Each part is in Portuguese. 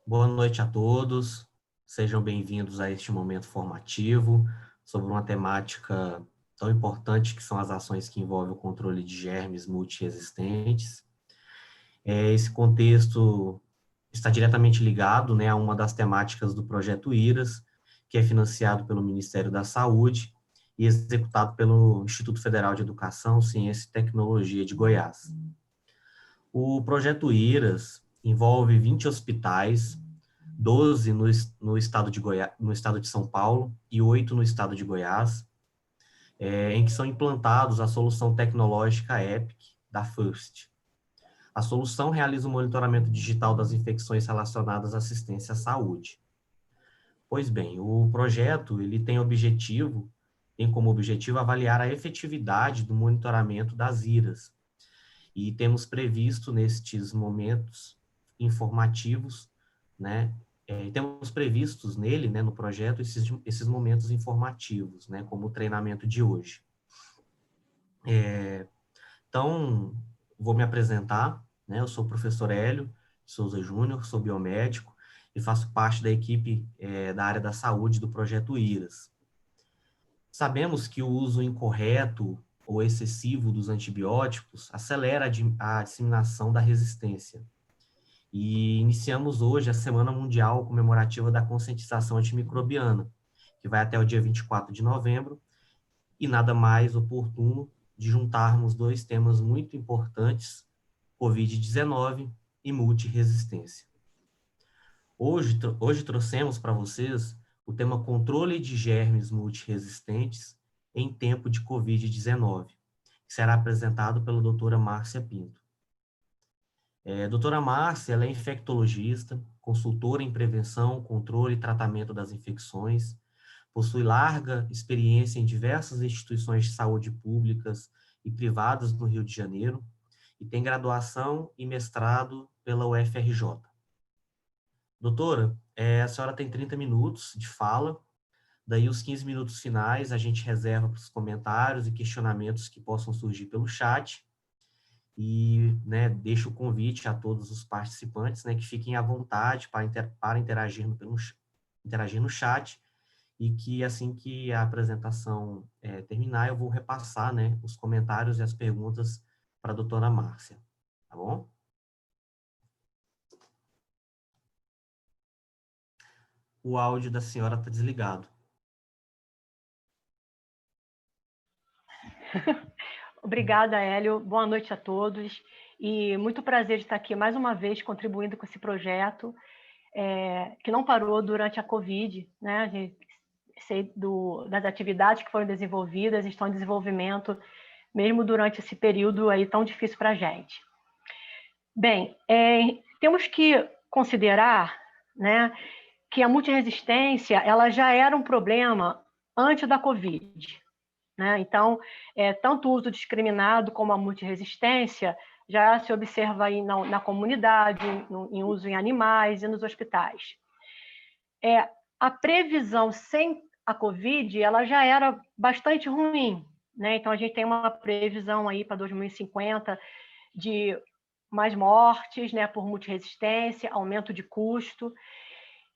Boa noite a todos, sejam bem-vindos a este momento formativo sobre uma temática tão importante que são as ações que envolvem o controle de germes multiresistentes. Esse contexto está diretamente ligado, a uma das temáticas do projeto IRAS, que é financiado pelo Ministério da Saúde e executado pelo Instituto Federal de Educação, Ciência e Tecnologia de Goiás. O projeto IRAS envolve 20 hospitais, 12 no estado de Goiás, no estado de São Paulo e 8 no estado de Goiás, em que são implantados a solução tecnológica EPIC da FIRST. A solução realiza o monitoramento digital das infecções relacionadas à assistência à saúde. Pois bem, o projeto ele tem como objetivo avaliar a efetividade do monitoramento das IRAs, e temos previsto nestes momentos informativos, temos previstos nele, no projeto, esses momentos informativos, como o treinamento de hoje. Então, vou me apresentar, eu sou o professor Hélio Souza Júnior, sou biomédico e faço parte da equipe da área da saúde do projeto IRAS. Sabemos que o uso incorreto ou excessivo dos antibióticos acelera a disseminação da resistência. E iniciamos hoje a Semana Mundial Comemorativa da Conscientização Antimicrobiana, que vai até o dia 24 de novembro, e nada mais oportuno de juntarmos dois temas muito importantes, Covid-19 e multiresistência. Hoje trouxemos para vocês o tema controle de germes multiresistentes em tempo de Covid-19, que será apresentado pela doutora Márcia Pinto. Doutora Márcia, ela é infectologista, consultora em prevenção, controle e tratamento das infecções, possui larga experiência em diversas instituições de saúde públicas e privadas no Rio de Janeiro e tem graduação e mestrado pela UFRJ. Doutora, a senhora tem 30 minutos de fala, daí os 15 minutos finais a gente reserva para os comentários e questionamentos que possam surgir pelo chat. E deixo o convite a todos os participantes que fiquem à vontade para interagir no chat, e que assim que a apresentação terminar, eu vou repassar os comentários e as perguntas para a doutora Márcia, tá bom? O áudio da senhora está desligado. Obrigada, Hélio. Boa noite a todos. E muito prazer de estar aqui mais uma vez contribuindo com esse projeto, que não parou durante a Covid, né? A gente sei das atividades que foram desenvolvidas, estão em desenvolvimento, mesmo durante esse período aí tão difícil para a gente. Bem, temos que considerar, né, que a multiresistência ela já era um problema antes da Covid. Então, tanto o uso discriminado como a multiresistência já se observa aí na comunidade, em uso em animais e nos hospitais. A previsão sem a Covid, ela já era bastante ruim, né? Então, a gente tem uma previsão aí para 2050 de mais mortes, né, por multiresistência, aumento de custo.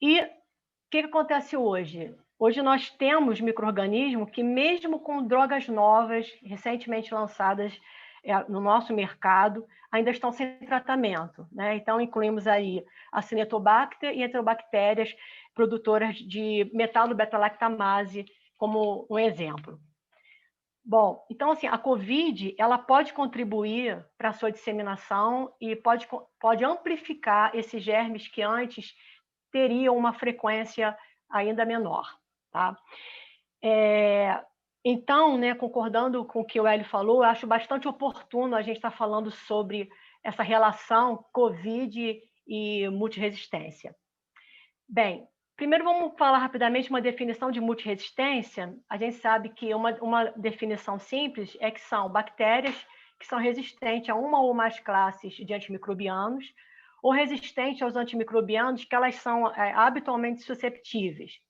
E o que acontece hoje? Hoje nós temos micro-organismos que, mesmo com drogas novas, recentemente lançadas no nosso mercado, ainda estão sem tratamento, né? Então, incluímos aí a Cinetobacter e enterobactérias produtoras de metalo-beta-lactamase como um exemplo. Bom, então, assim, a COVID, ela pode contribuir para a sua disseminação e pode amplificar esses germes que antes teriam uma frequência ainda menor. Tá? Então, concordando com o que o Hélio falou, eu acho bastante oportuno a gente estar falando sobre essa relação COVID e multiresistência. Bem, primeiro vamos falar rapidamente uma definição de multiresistência. A gente sabe que uma definição simples é que são bactérias que são resistentes a uma ou mais classes de antimicrobianos, ou resistentes aos antimicrobianos que elas são habitualmente susceptíveis.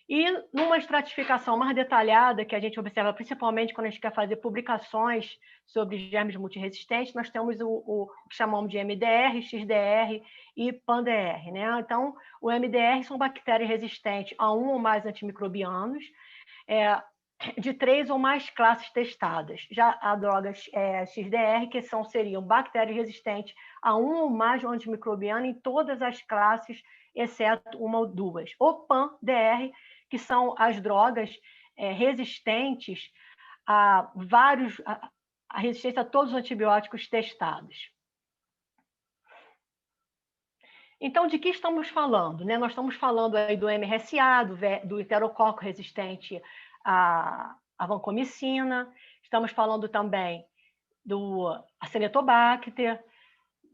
E numa estratificação mais detalhada, que a gente observa principalmente quando a gente quer fazer publicações sobre germes multiresistentes, nós temos o que chamamos de MDR, XDR e PAN-DR, né? Então, o MDR são bactérias resistentes a um ou mais antimicrobianos, de 3 ou mais classes testadas. Já há drogas XDR, que seriam bactérias resistentes a um ou mais antimicrobiano em todas as classes, exceto uma ou duas. O PAN-DR, que são as drogas resistentes a resistência a todos os antibióticos testados. Então, de que estamos falando? Né? Nós estamos falando aí do MRSA, do enterococo resistente à vancomicina, estamos falando também do Acinetobacter,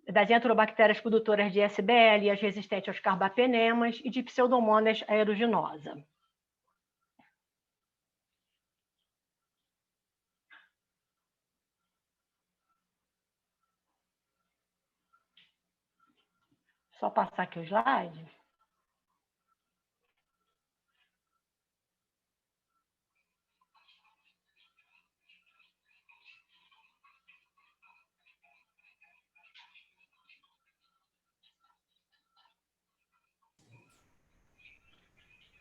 das enterobactérias produtoras de SBL, as resistentes aos carbapenemas, e de Pseudomonas aeruginosa. Só passar aqui o slide.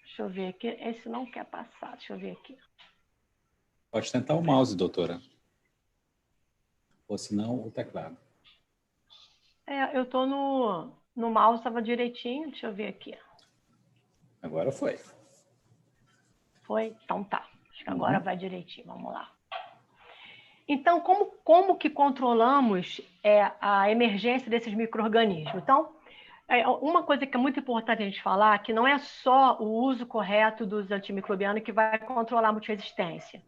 Deixa eu ver aqui. Esse não quer passar. Deixa eu ver aqui. Pode tentar o mouse, doutora. Ou se não, o teclado. Eu estou no mouse, estava direitinho. Deixa eu ver aqui. Agora foi. Foi? Então tá. Acho que agora vai direitinho. Vamos lá. Então, como que controlamos a emergência desses micro-organismos? Então, uma coisa que é muito importante a gente falar é que não é só o uso correto dos antimicrobianos que vai controlar a multiresistência.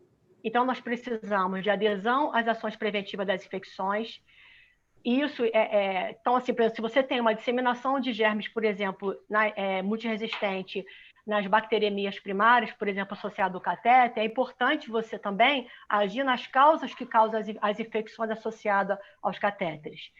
Então, nós precisamos de adesão às ações preventivas das infecções. Isso então, assim, por exemplo, se você tem uma disseminação de germes, por exemplo, multiresistente nas bacteremias primárias, por exemplo, associado ao catéter, é importante você também agir nas causas que causam as infecções associadas aos catéteres.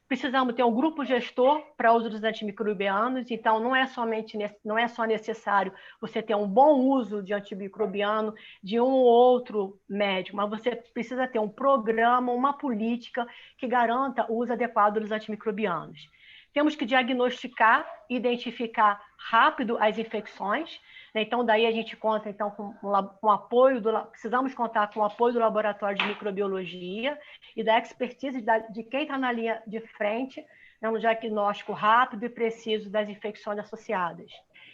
Precisamos ter um grupo gestor para uso dos antimicrobianos, então não é só necessário você ter um bom uso de antimicrobiano de um ou outro médico, mas você precisa ter um programa, uma política que garanta o uso adequado dos antimicrobianos. Temos que diagnosticar e identificar rápido as infecções, né? Então, daí a gente conta então, com apoio precisamos contar com o apoio do laboratório de microbiologia e da expertise de quem está na linha de frente, né, no diagnóstico rápido e preciso das infecções associadas.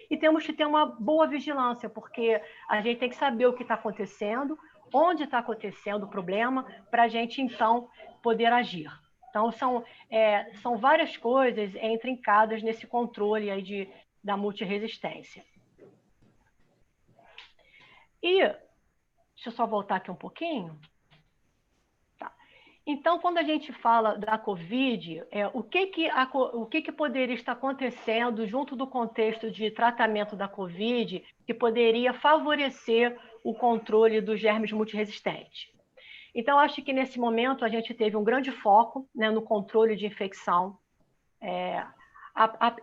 E temos que ter uma boa vigilância, porque a gente tem que saber o que está acontecendo, onde está acontecendo o problema, para a gente, então, poder agir. Então, são várias coisas intrincadas nesse controle aí da multiresistência. E, deixa eu só voltar aqui um pouquinho. Tá. Então, quando a gente fala da COVID, o que poderia estar acontecendo junto do contexto de tratamento da COVID que poderia favorecer o controle dos germes multiresistentes? Então, acho que nesse momento a gente teve um grande foco, né, no controle de infecção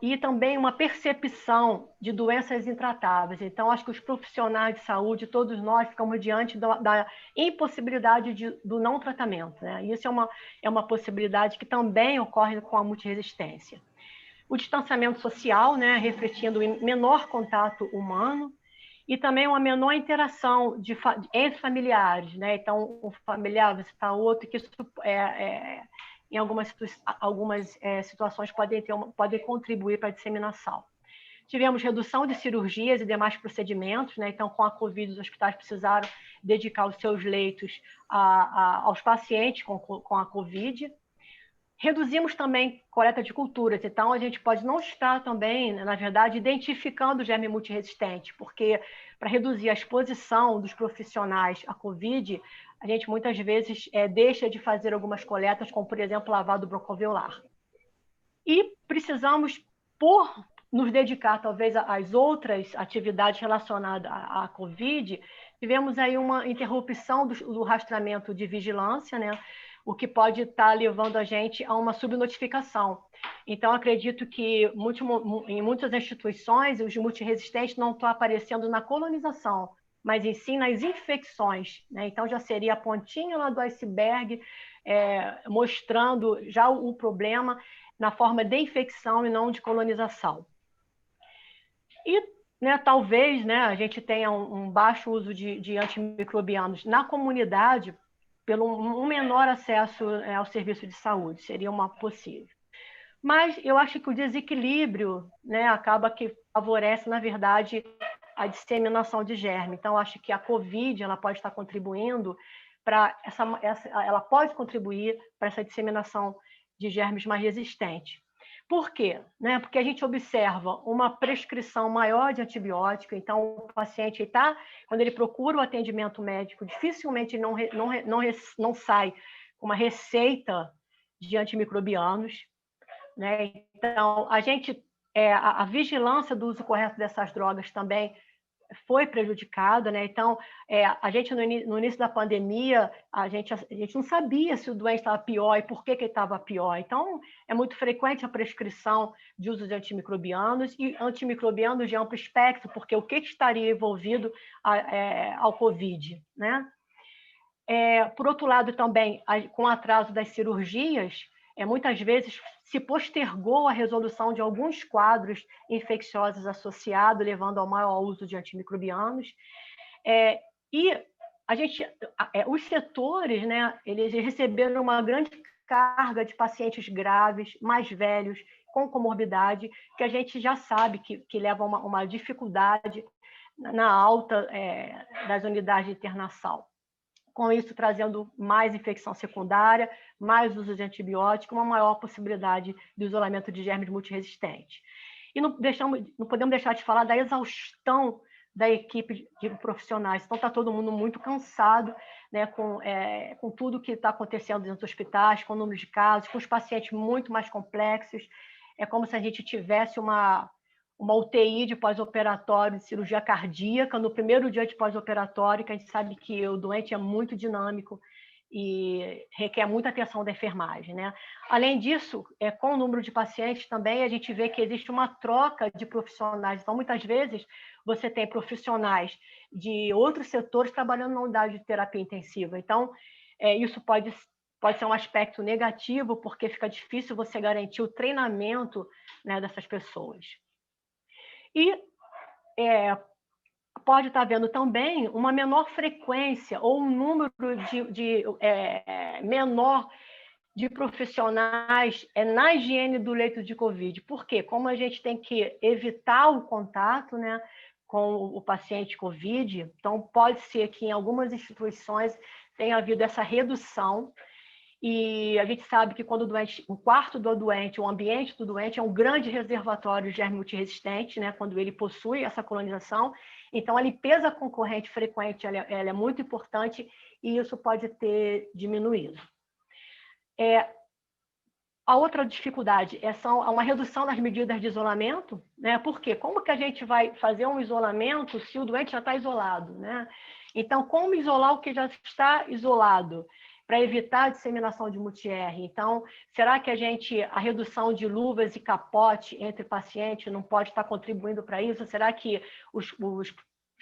e também uma percepção de doenças intratáveis. Então, acho que os profissionais de saúde, todos nós, ficamos diante da impossibilidade do não tratamento, né? E isso é uma possibilidade que também ocorre com a multiresistência. O distanciamento social, né, refletindo em menor contato humano, e também uma menor interação entre familiares, né? Então, um familiar visita outro, que isso em algumas situações pode contribuir para a disseminação. Tivemos redução de cirurgias e demais procedimentos, né? Então, com a COVID, os hospitais precisaram dedicar os seus leitos aos pacientes com a COVID. Reduzimos também coleta de culturas, então a gente pode não estar também, na verdade, identificando o germe multiresistente, porque para reduzir a exposição dos profissionais à COVID, a gente muitas vezes deixa de fazer algumas coletas, como, por exemplo, lavado broncoalveolar. E precisamos, por nos dedicar, talvez, às outras atividades relacionadas à COVID, tivemos aí uma interrupção do rastreamento de vigilância, né? o que pode estar levando a gente a uma subnotificação. Então, acredito que em muitas instituições, os multiresistentes não estão aparecendo na colonização, mas em sim nas infecções, né? Então, já seria a pontinha lá do iceberg, mostrando já o problema na forma de infecção e não de colonização. E, né, talvez, né, a gente tenha um baixo uso de antimicrobianos na comunidade pelo um menor acesso ao serviço de saúde, seria uma possível. Mas eu acho que o desequilíbrio, né, acaba que favorece, na verdade, a disseminação de germe. Então, acho que a COVID ela pode estar contribuindo para ela pode contribuir para essa disseminação de germes mais resistentes. Por quê? Né? Porque a gente observa uma prescrição maior de antibiótico, então o paciente quando ele procura o atendimento médico, dificilmente não sai com uma receita de antimicrobianos, né? Então, a vigilância do uso correto dessas drogas também foi prejudicada, né? Então, a gente no início da pandemia, a gente não sabia se o doente estava pior e por que ele estava pior. Então, é muito frequente a prescrição de uso de antimicrobianos e antimicrobianos de amplo espectro, porque o que estaria envolvido ao COVID, né? Por outro lado, também, com o atraso das cirurgias, muitas vezes se postergou a resolução de alguns quadros infecciosos associados, levando ao maior uso de antimicrobianos. E os setores, né, eles receberam uma grande carga de pacientes graves, mais velhos, com comorbidade, que a gente já sabe que leva a uma dificuldade na alta das unidades de internação. Com isso, trazendo mais infecção secundária, mais uso de antibiótico, uma maior possibilidade de isolamento de germes multiresistentes. E não podemos deixar de falar da exaustão da equipe de profissionais. Então, está todo mundo muito cansado, né, com tudo que está acontecendo dentro dos hospitais, com o número de casos, com os pacientes muito mais complexos. É como se a gente tivesse uma UTI de pós-operatório de cirurgia cardíaca no primeiro dia de pós-operatório, que a gente sabe que o doente é muito dinâmico e requer muita atenção da enfermagem, né? Além disso, com o número de pacientes também, a gente vê que existe uma troca de profissionais. Então, muitas vezes, você tem profissionais de outros setores trabalhando na unidade de terapia intensiva. Então, isso pode ser um aspecto negativo, porque fica difícil você garantir o treinamento, né, dessas pessoas. E pode estar havendo também uma menor frequência ou um número menor de profissionais na higiene do leito de Covid. Por quê? Como a gente tem que evitar o contato, né, com o paciente Covid, então pode ser que em algumas instituições tenha havido essa redução. E a gente sabe que quando o quarto do doente, o ambiente do doente é um grande reservatório de germe multiresistente, né? Quando ele possui essa colonização. Então, a limpeza concorrente frequente ela é muito importante e isso pode ter diminuído. A outra dificuldade é uma redução das medidas de isolamento, né? Por quê? Como que a gente vai fazer um isolamento se o doente já está isolado, né? Então, como isolar o que já está isolado? Para evitar a disseminação de multi-R. Então, será que a redução de luvas e capote entre pacientes não pode estar contribuindo para isso? Será que os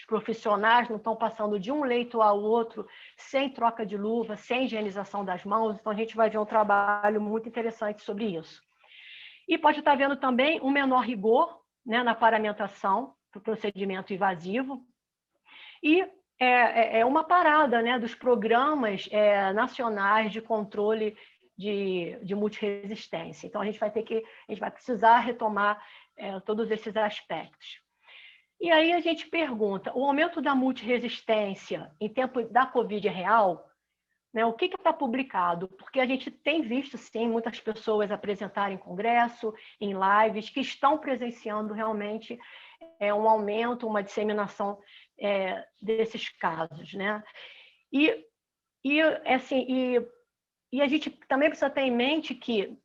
profissionais não estão passando de um leito ao outro sem troca de luva, sem higienização das mãos? Então, a gente vai ver um trabalho muito interessante sobre isso. E pode estar vendo também um menor rigor, né, na paramentação do procedimento invasivo. E uma parada, né, dos programas nacionais de controle de multiresistência. Então, a gente vai precisar retomar todos esses aspectos. E aí a gente pergunta, o aumento da multiresistência em tempo da Covid é real? Né, o que está publicado? Porque a gente tem visto, sim, muitas pessoas apresentarem em congresso, em lives, que estão presenciando realmente um aumento, uma disseminação desses casos, né? E a gente também precisa ter em mente que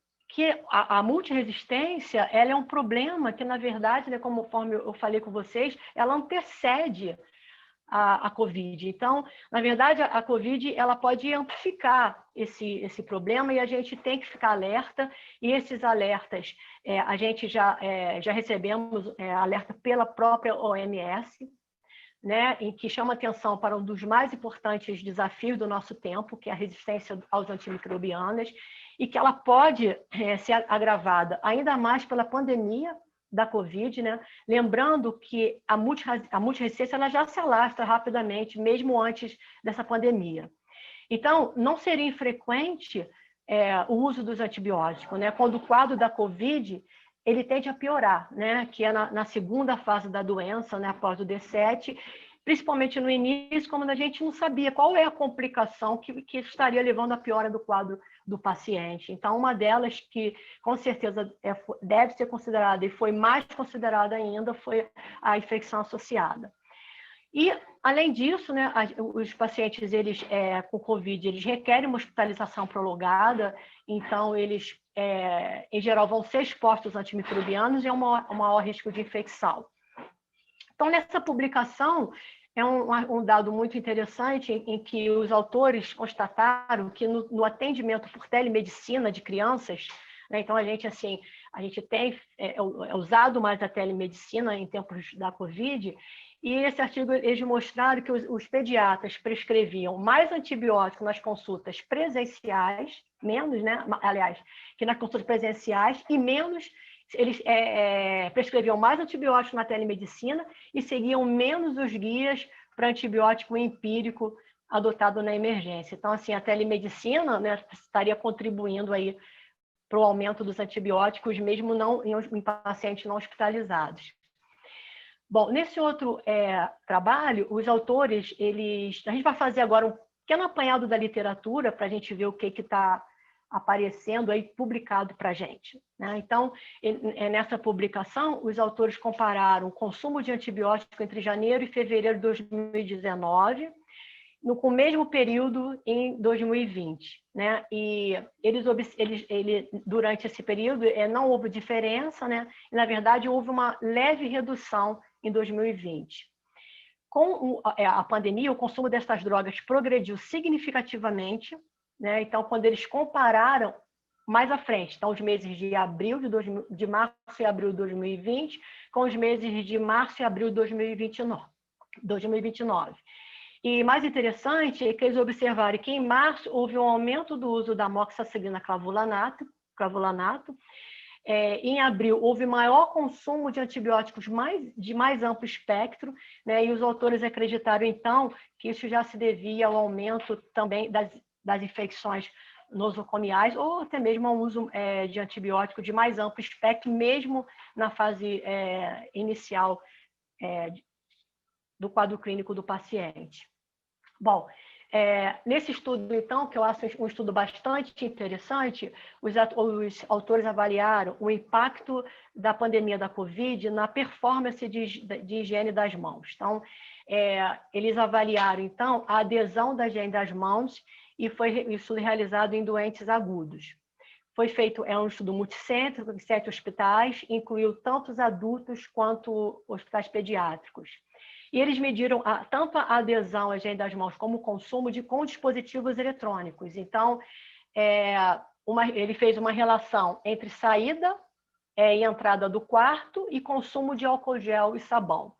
a multiresistência ela é um problema que, na verdade, né, conforme eu falei com vocês, ela antecede a COVID. Então, na verdade, a COVID ela pode amplificar esse problema e a gente tem que ficar alerta, e esses alertas, a gente já recebemos alerta pela própria OMS, né, em que chama atenção para um dos mais importantes desafios do nosso tempo, que é a resistência aos antimicrobianos, e que ela pode ser agravada ainda mais pela pandemia da Covid, né? Lembrando que a multirresistência ela já se alastra rapidamente, mesmo antes dessa pandemia. Então, não seria infrequente o uso dos antibióticos, né? Quando o quadro da Covid ele tende a piorar, né? Que é na segunda fase da doença, né? Após o D7, principalmente no início, quando a gente não sabia qual é a complicação que estaria levando à piora do quadro do paciente. Então, uma delas que, com certeza, deve ser considerada, e foi mais considerada ainda, foi a infecção associada. E, além disso, né, os pacientes com COVID, eles requerem uma hospitalização prolongada, então, eles, em geral, vão ser expostos aos antimicrobianos e a um maior risco de infecção. Então, nessa publicação, é um dado muito interessante em que os autores constataram que no atendimento por telemedicina de crianças, né, então a gente tem usado mais a telemedicina em tempos da Covid, e esse artigo eles mostraram que os pediatras prescreviam mais antibiótico nas consultas presenciais, menos, né, aliás, que nas consultas presenciais, e menos eles prescreviam mais antibiótico na telemedicina e seguiam menos os guias para antibiótico empírico adotado na emergência. Então, assim, a telemedicina, né, estaria contribuindo aí para o aumento dos antibióticos, mesmo não em pacientes não hospitalizados. Bom, nesse outro trabalho, os autores, a gente vai fazer agora um pequeno apanhado da literatura para a gente ver o que está aparecendo aí publicado para a gente, né? Então, nessa publicação, os autores compararam o consumo de antibiótico entre janeiro e fevereiro de 2019 com o mesmo período em 2020, né? E durante esse período não houve diferença, né? E, na verdade, houve uma leve redução em 2020. Com a pandemia, o consumo dessas drogas progrediu significativamente, né? Então, quando eles compararam mais à frente, então os meses de março e abril de 2020, com os meses de março e abril de 2029. E mais interessante é que eles observaram que em março houve um aumento do uso da amoxicilina clavulanato. Em abril houve maior consumo de antibióticos de mais amplo espectro, né? E os autores acreditaram então que isso já se devia ao aumento também das infecções nosocomiais ou até mesmo ao uso de antibiótico de mais amplo espectro, mesmo na fase inicial do quadro clínico do paciente. Bom, nesse estudo, então, que eu acho um estudo bastante interessante, os autores avaliaram o impacto da pandemia da Covid na performance de higiene das mãos. Então, eles avaliaram, então, a adesão da higiene das mãos e foi isso realizado em doentes agudos. Foi feito um estudo multicêntrico em 7 hospitais, incluiu tanto os adultos quanto hospitais pediátricos. E eles mediram tanto a adesão à higiene das mãos como o consumo com dispositivos eletrônicos. Então, ele fez uma relação entre saída e entrada do quarto e consumo de álcool gel e sabão.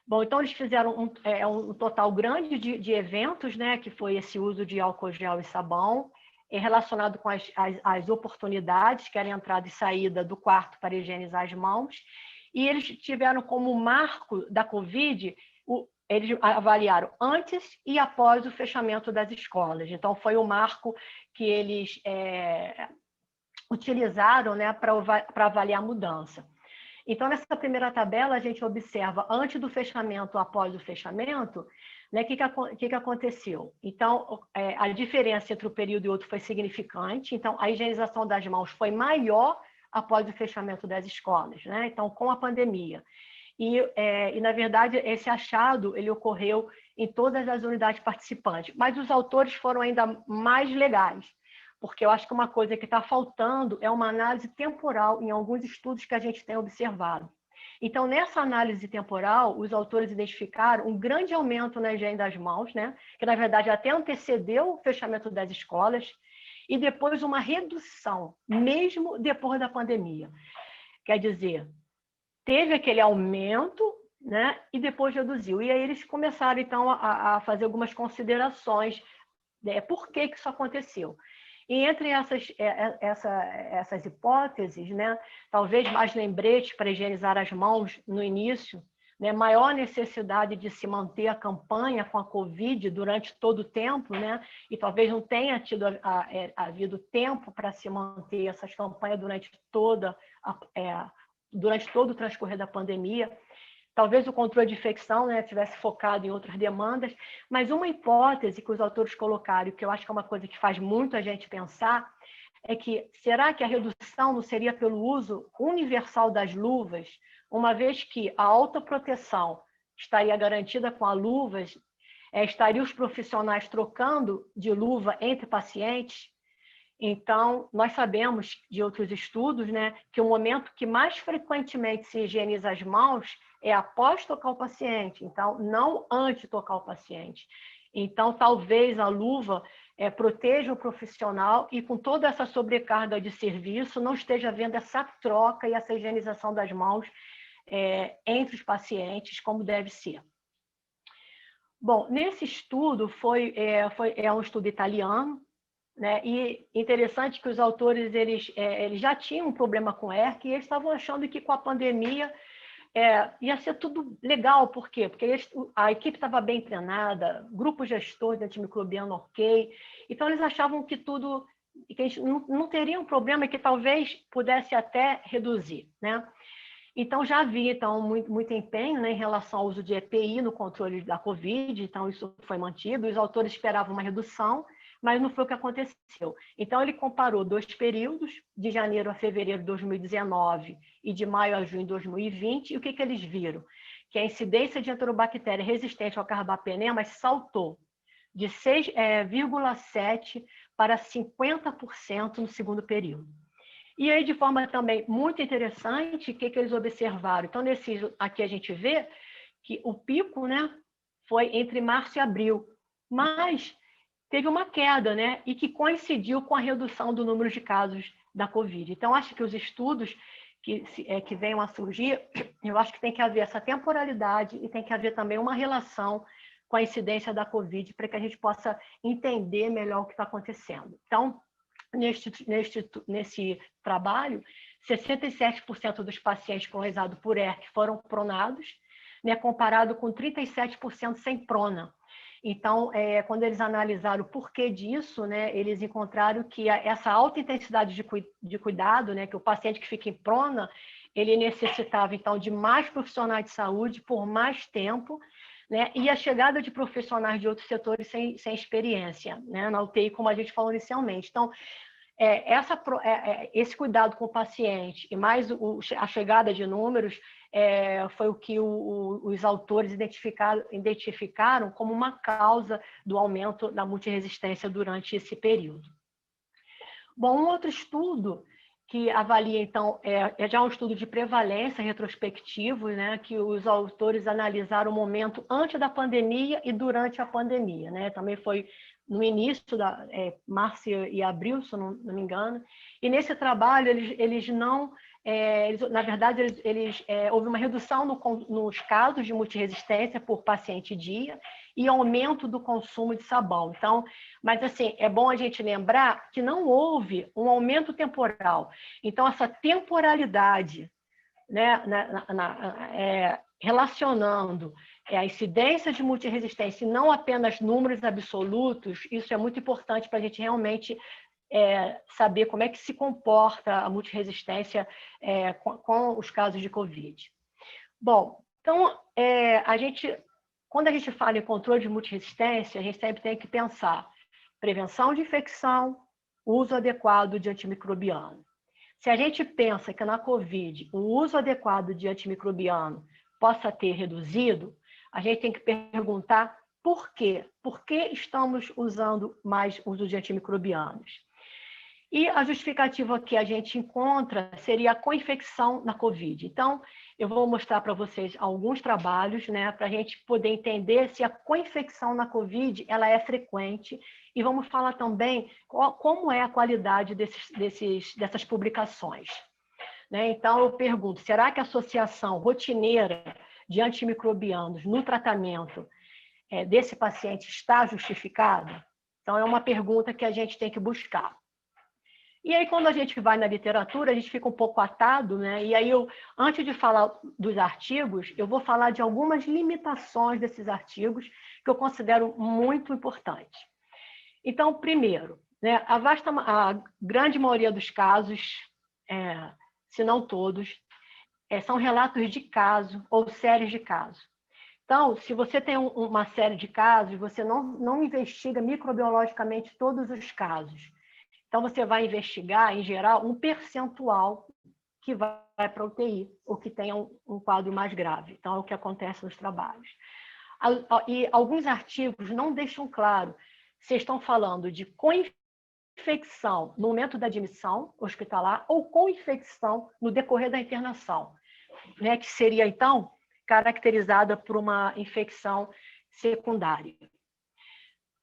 Bom, então eles fizeram um total grande de eventos, né, que foi esse uso de álcool gel e sabão, relacionado com as oportunidades, que era a entrada e saída do quarto para higienizar as mãos. E eles tiveram como marco da Covid, eles avaliaram antes e após o fechamento das escolas. Então, foi o marco que eles utilizaram, né, para avaliar a mudança. Então, nessa primeira tabela, a gente observa antes do fechamento, após o fechamento, né, o que aconteceu. Então, a diferença entre um período e outro foi significante. Então, a higienização das mãos foi maior após o fechamento das escolas, né? Então, com a pandemia. E, na verdade, esse achado ele ocorreu em todas as unidades participantes. Mas os autores foram ainda mais legais, porque eu acho que uma coisa que está faltando é uma análise temporal em alguns estudos que a gente tem observado. Então, nessa análise temporal, os autores identificaram um grande aumento na higiene das mãos, né? Que, na verdade, até antecedeu o fechamento das escolas, e depois uma redução, mesmo depois da pandemia. Quer dizer, teve aquele aumento, né? E depois reduziu. E aí eles começaram, então, a fazer algumas considerações, né? Por que isso aconteceu. E entre essas hipóteses, né, talvez mais lembretes para higienizar as mãos no início, né, maior necessidade de se manter a campanha com a Covid durante todo o tempo, né, e talvez não tenha havido tempo para se manter essas campanhas durante todo o transcorrer da pandemia. Talvez o controle de infecção, né, tivesse focado em outras demandas, mas uma hipótese que os autores colocaram, e que eu acho que é uma coisa que faz muito a gente pensar, é que será que a redução não seria pelo uso universal das luvas, uma vez que a autoproteção estaria garantida com as luvas, estariam os profissionais trocando de luva entre pacientes? Então, nós sabemos de outros estudos, né, que o momento que mais frequentemente se higieniza as mãos é após tocar o paciente, então, não antes de tocar o paciente. Então, talvez a luva proteja o profissional e, com toda essa sobrecarga de serviço, não esteja havendo essa troca e essa higienização das mãos entre os pacientes, como deve ser. Bom, nesse estudo, é um estudo italiano, né? E interessante que os autores eles já tinham um problema com ERC e eles estavam achando que com a pandemia ia ser tudo legal. Por quê? Porque a equipe estava bem treinada, grupo gestor de antimicrobiano ok, então eles achavam que que a gente não teria um problema, que talvez pudesse até reduzir, né? Então, já havia muito empenho, né, em relação ao uso de EPI no controle da Covid, então isso foi mantido, os autores esperavam uma redução, mas não foi o que aconteceu. Então, ele comparou 2 períodos, de janeiro a fevereiro de 2019 e de maio a junho de 2020, e o que eles viram? Que a incidência de enterobactéria resistente ao carbapenemas saltou de 6,7% para 50% no segundo período. E aí, de forma também muito interessante, o que eles observaram? Então, aqui a gente vê que o pico, né, foi entre março e abril, mas teve uma queda, né, e que coincidiu com a redução do número de casos da Covid. Então, acho que os estudos que venham a surgir, eu acho que tem que haver essa temporalidade e tem que haver também uma relação com a incidência da Covid para que a gente possa entender melhor o que está acontecendo. Então, nesse trabalho, 67% dos pacientes cronizados por ERC foram pronados, né, comparado com 37% sem prona. Então, quando eles analisaram o porquê disso, né, eles encontraram que essa alta intensidade de cuidado, né, que o paciente que fica em prona, ele necessitava, então, de mais profissionais de saúde por mais tempo, né, e a chegada de profissionais de outros setores sem experiência, né, na UTI, como a gente falou inicialmente. Então, esse cuidado com o paciente e mais a chegada de números foi o que os autores identificaram como uma causa do aumento da multiresistência durante esse período. Bom, um outro estudo que avalia, então, já um estudo de prevalência retrospectivo, né, que os autores analisaram o momento antes da pandemia e durante a pandemia, né, também foi no início da março e abril, se eu não me engano, e nesse trabalho eles na verdade, houve uma redução nos casos de multiresistência por paciente dia e aumento do consumo de sabão. Então, mas assim, é bom a gente lembrar que não houve um aumento temporal. Então, essa temporalidade, né, relacionando a incidência de multiresistência e não apenas números absolutos, isso é muito importante para a gente realmente saber como é que se comporta a multiresistência com os casos de Covid. Bom, então, quando a gente fala em controle de multiresistência, a gente sempre tem que pensar prevenção de infecção, uso adequado de antimicrobiano. Se a gente pensa que na Covid o uso adequado de antimicrobiano possa ter reduzido, a gente tem que perguntar por quê? Por que estamos usando mais uso de antimicrobianos? E a justificativa que a gente encontra seria a co-infecção na COVID. Então, eu vou mostrar para vocês alguns trabalhos, né, para a gente poder entender se a co-infecção na COVID ela é frequente, e vamos falar também como é a qualidade dessas publicações. Né? Então, eu pergunto, será que a associação rotineira de antimicrobianos no tratamento desse paciente está justificada? Então, é uma pergunta que a gente tem que buscar. E aí, quando a gente vai na literatura, a gente fica um pouco atado, né? E aí, antes de falar dos artigos, eu vou falar de algumas limitações desses artigos que eu considero muito importantes. Então, primeiro, né, a grande maioria dos casos, se não todos, são relatos de caso ou séries de casos. Então, se você tem uma série de casos, você não investiga microbiologicamente todos os casos. Então, você vai investigar, em geral, um percentual que vai para a UTI, ou que tenha um quadro mais grave. Então, é o que acontece nos trabalhos. E alguns artigos não deixam claro se estão falando de co-infecção no momento da admissão hospitalar ou co-infecção no decorrer da internação, né, que seria, então, caracterizada por uma infecção secundária.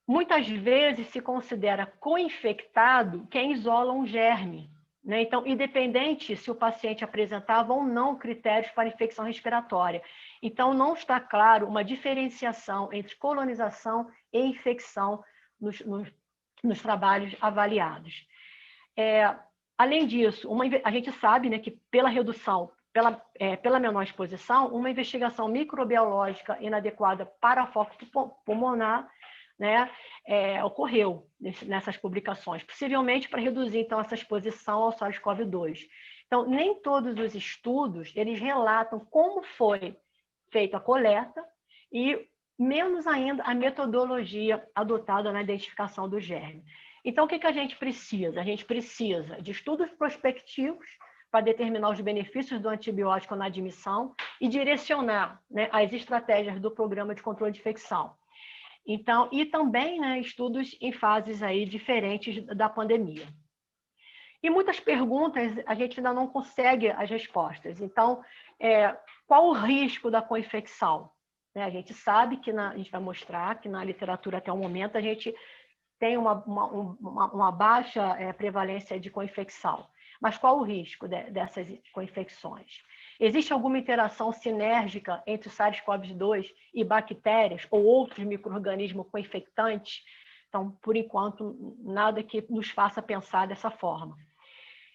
Muitas vezes se considera co-infectado quem isola um germe, né? Então, independente se o paciente apresentava ou não critérios para infecção respiratória. Então, não está claro uma diferenciação entre colonização e infecção nos trabalhos avaliados. Além disso, a gente sabe, né, que pela redução, pela menor exposição, uma investigação microbiológica inadequada para foco pulmonar, né, ocorreu nessas publicações, possivelmente para reduzir, então, essa exposição ao SARS-CoV-2. Então, nem todos os estudos, eles relatam como foi feita a coleta e, menos ainda, a metodologia adotada na identificação do germe. Então, o que a gente precisa? A gente precisa de estudos prospectivos para determinar os benefícios do antibiótico na admissão e direcionar, né, as estratégias do programa de controle de infecção. Então, e também, né, estudos em fases aí diferentes da pandemia. E muitas perguntas a gente ainda não consegue as respostas. Então, qual o risco da co-infecção? A gente sabe que, a gente vai mostrar que na literatura até o momento a gente tem uma baixa prevalência de co-infecção. Mas qual o risco dessas co-infecções? Existe alguma interação sinérgica entre o SARS-CoV-2 e bactérias ou outros micro-organismos co-infectantes? Então, por enquanto, nada que nos faça pensar dessa forma.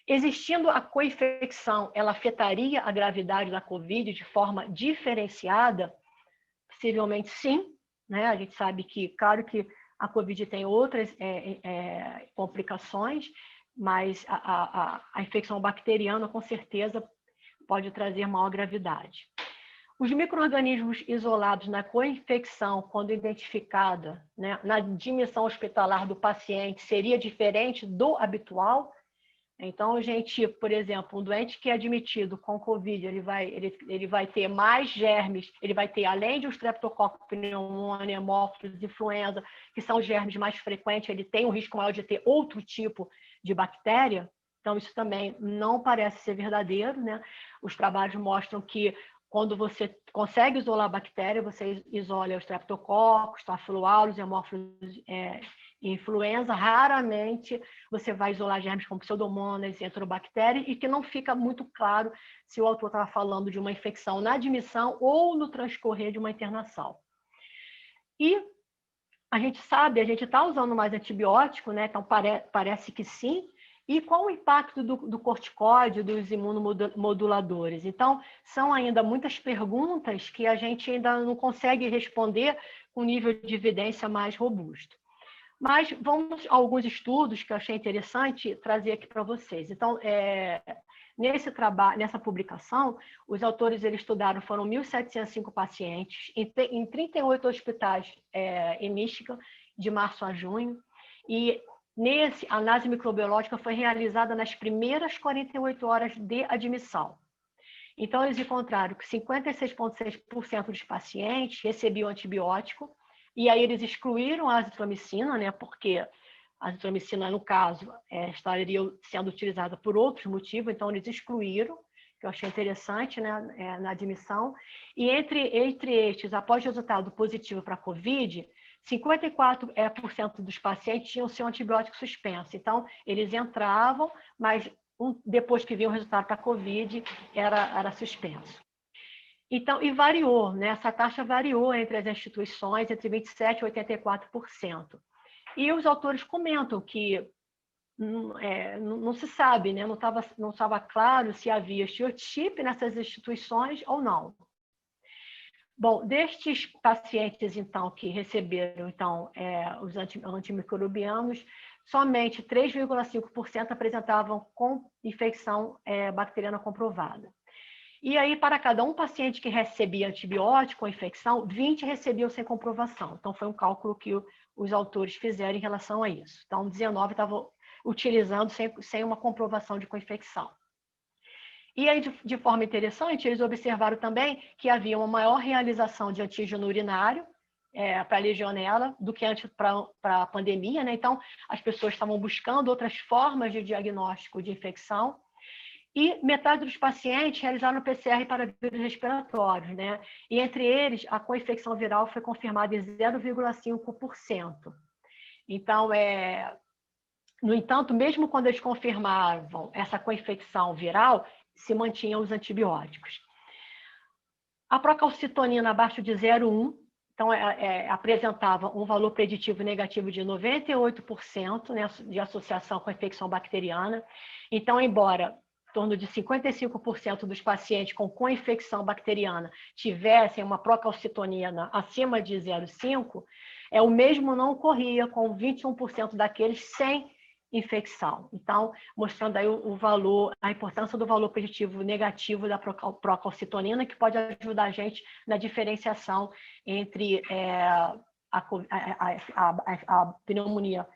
Existindo a co-infecção, ela afetaria a gravidade da COVID de forma diferenciada? Possivelmente sim, né? A gente sabe que, claro que a COVID tem outras complicações, mas a infecção bacteriana, com certeza, pode trazer maior gravidade. Os micro-organismos isolados na co-infecção, quando identificada, né, na admissão hospitalar do paciente, seria diferente do habitual? Então, a gente, por exemplo, um doente que é admitido com COVID, ele vai ter mais germes, ele vai ter, além de Streptococcus pneumoniae, hemófilos, influenza, que são os germes mais frequentes, ele tem um risco maior de ter outro tipo de bactéria. Então, isso também não parece ser verdadeiro, né? Os trabalhos mostram que quando você consegue isolar a bactéria, você isola o Streptococcus, Staphylococcus aureus, hemófilos e influenza. Raramente você vai isolar germes como Pseudomonas e Enterobactéria, e que não fica muito claro se o autor estava falando de uma infecção na admissão ou no transcorrer de uma internação. E a gente sabe, a gente está usando mais antibiótico, né? Então parece que sim. E qual o impacto do corticóide, dos imunomoduladores? Então, são ainda muitas perguntas que a gente ainda não consegue responder com nível de evidência mais robusto. Mas vamos a alguns estudos que eu achei interessante trazer aqui para vocês. Então, nessa publicação, os autores foram 1.705 pacientes em 38 hospitais em Michigan, de março a junho, e a análise microbiológica foi realizada nas primeiras 48 horas de admissão. Então, eles encontraram que 56,6% dos pacientes recebiam antibiótico, e aí eles excluíram a azitromicina, né, porque a azitromicina, no caso, estaria sendo utilizada por outros motivos, então eles excluíram, que eu achei interessante, né, na admissão. E entre estes, após resultado positivo para a COVID, 54% dos pacientes tinham seu antibiótico suspenso. Então, eles entravam, mas depois que viam o resultado para a COVID, era suspenso. Então, e variou, né? Essa taxa variou entre as instituições, entre 27% e 84%. E os autores comentam que não se sabe, né? Não estava claro se havia estereotipo nessas instituições ou não. Bom, destes pacientes, então, que receberam os antimicrobianos, somente 3,5% apresentavam com infecção bacteriana comprovada. E aí, para cada um paciente que recebia antibiótico ou infecção, 20 recebiam sem comprovação. Então, foi um cálculo que os autores fizeram em relação a isso. Então, 19 estavam utilizando sem uma comprovação de co-infecção. E aí, de forma interessante, eles observaram também que havia uma maior realização de antígeno urinário para a legionela do que antes para a pandemia, né? Então, as pessoas estavam buscando outras formas de diagnóstico de infecção. E metade dos pacientes realizaram PCR para vírus respiratórios, né? E entre eles, a co-infecção viral foi confirmada em 0,5%. Então, no entanto, mesmo quando eles confirmavam essa co-infecção viral, se mantinham os antibióticos. A procalcitonina abaixo de 0,1, então apresentava um valor preditivo negativo de 98%, né, de associação com a infecção bacteriana. Então, embora em torno de 55% dos pacientes com co-infecção bacteriana tivessem uma procalcitonina acima de 0,5, o mesmo não ocorria com 21% daqueles sem infecção. Então, mostrando aí o valor, a importância do valor preditivo negativo da procalcitonina, que pode ajudar a gente na diferenciação entre a pneumonia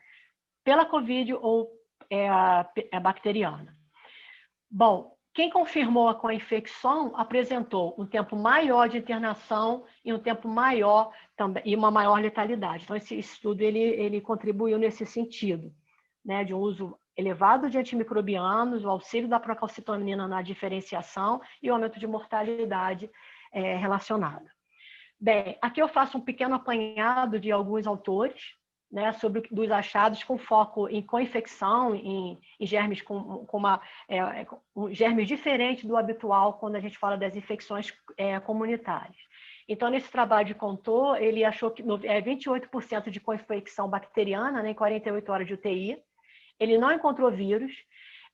pela COVID ou a bacteriana. Bom, quem confirmou a co-infecção apresentou um tempo maior de internação e um tempo maior também, e uma maior letalidade. Então, esse estudo ele contribuiu nesse sentido, né, de um uso elevado de antimicrobianos, o auxílio da procalcitonina na diferenciação e o aumento de mortalidade relacionada. Bem, aqui eu faço um pequeno apanhado de alguns autores, né, dos achados com foco em co-infecção, em germes com germes diferentes do habitual quando a gente fala das infecções comunitárias. Então, nesse trabalho de Contor, ele achou que 28% de co-infecção bacteriana, né, em 48 horas de UTI. Ele não encontrou vírus.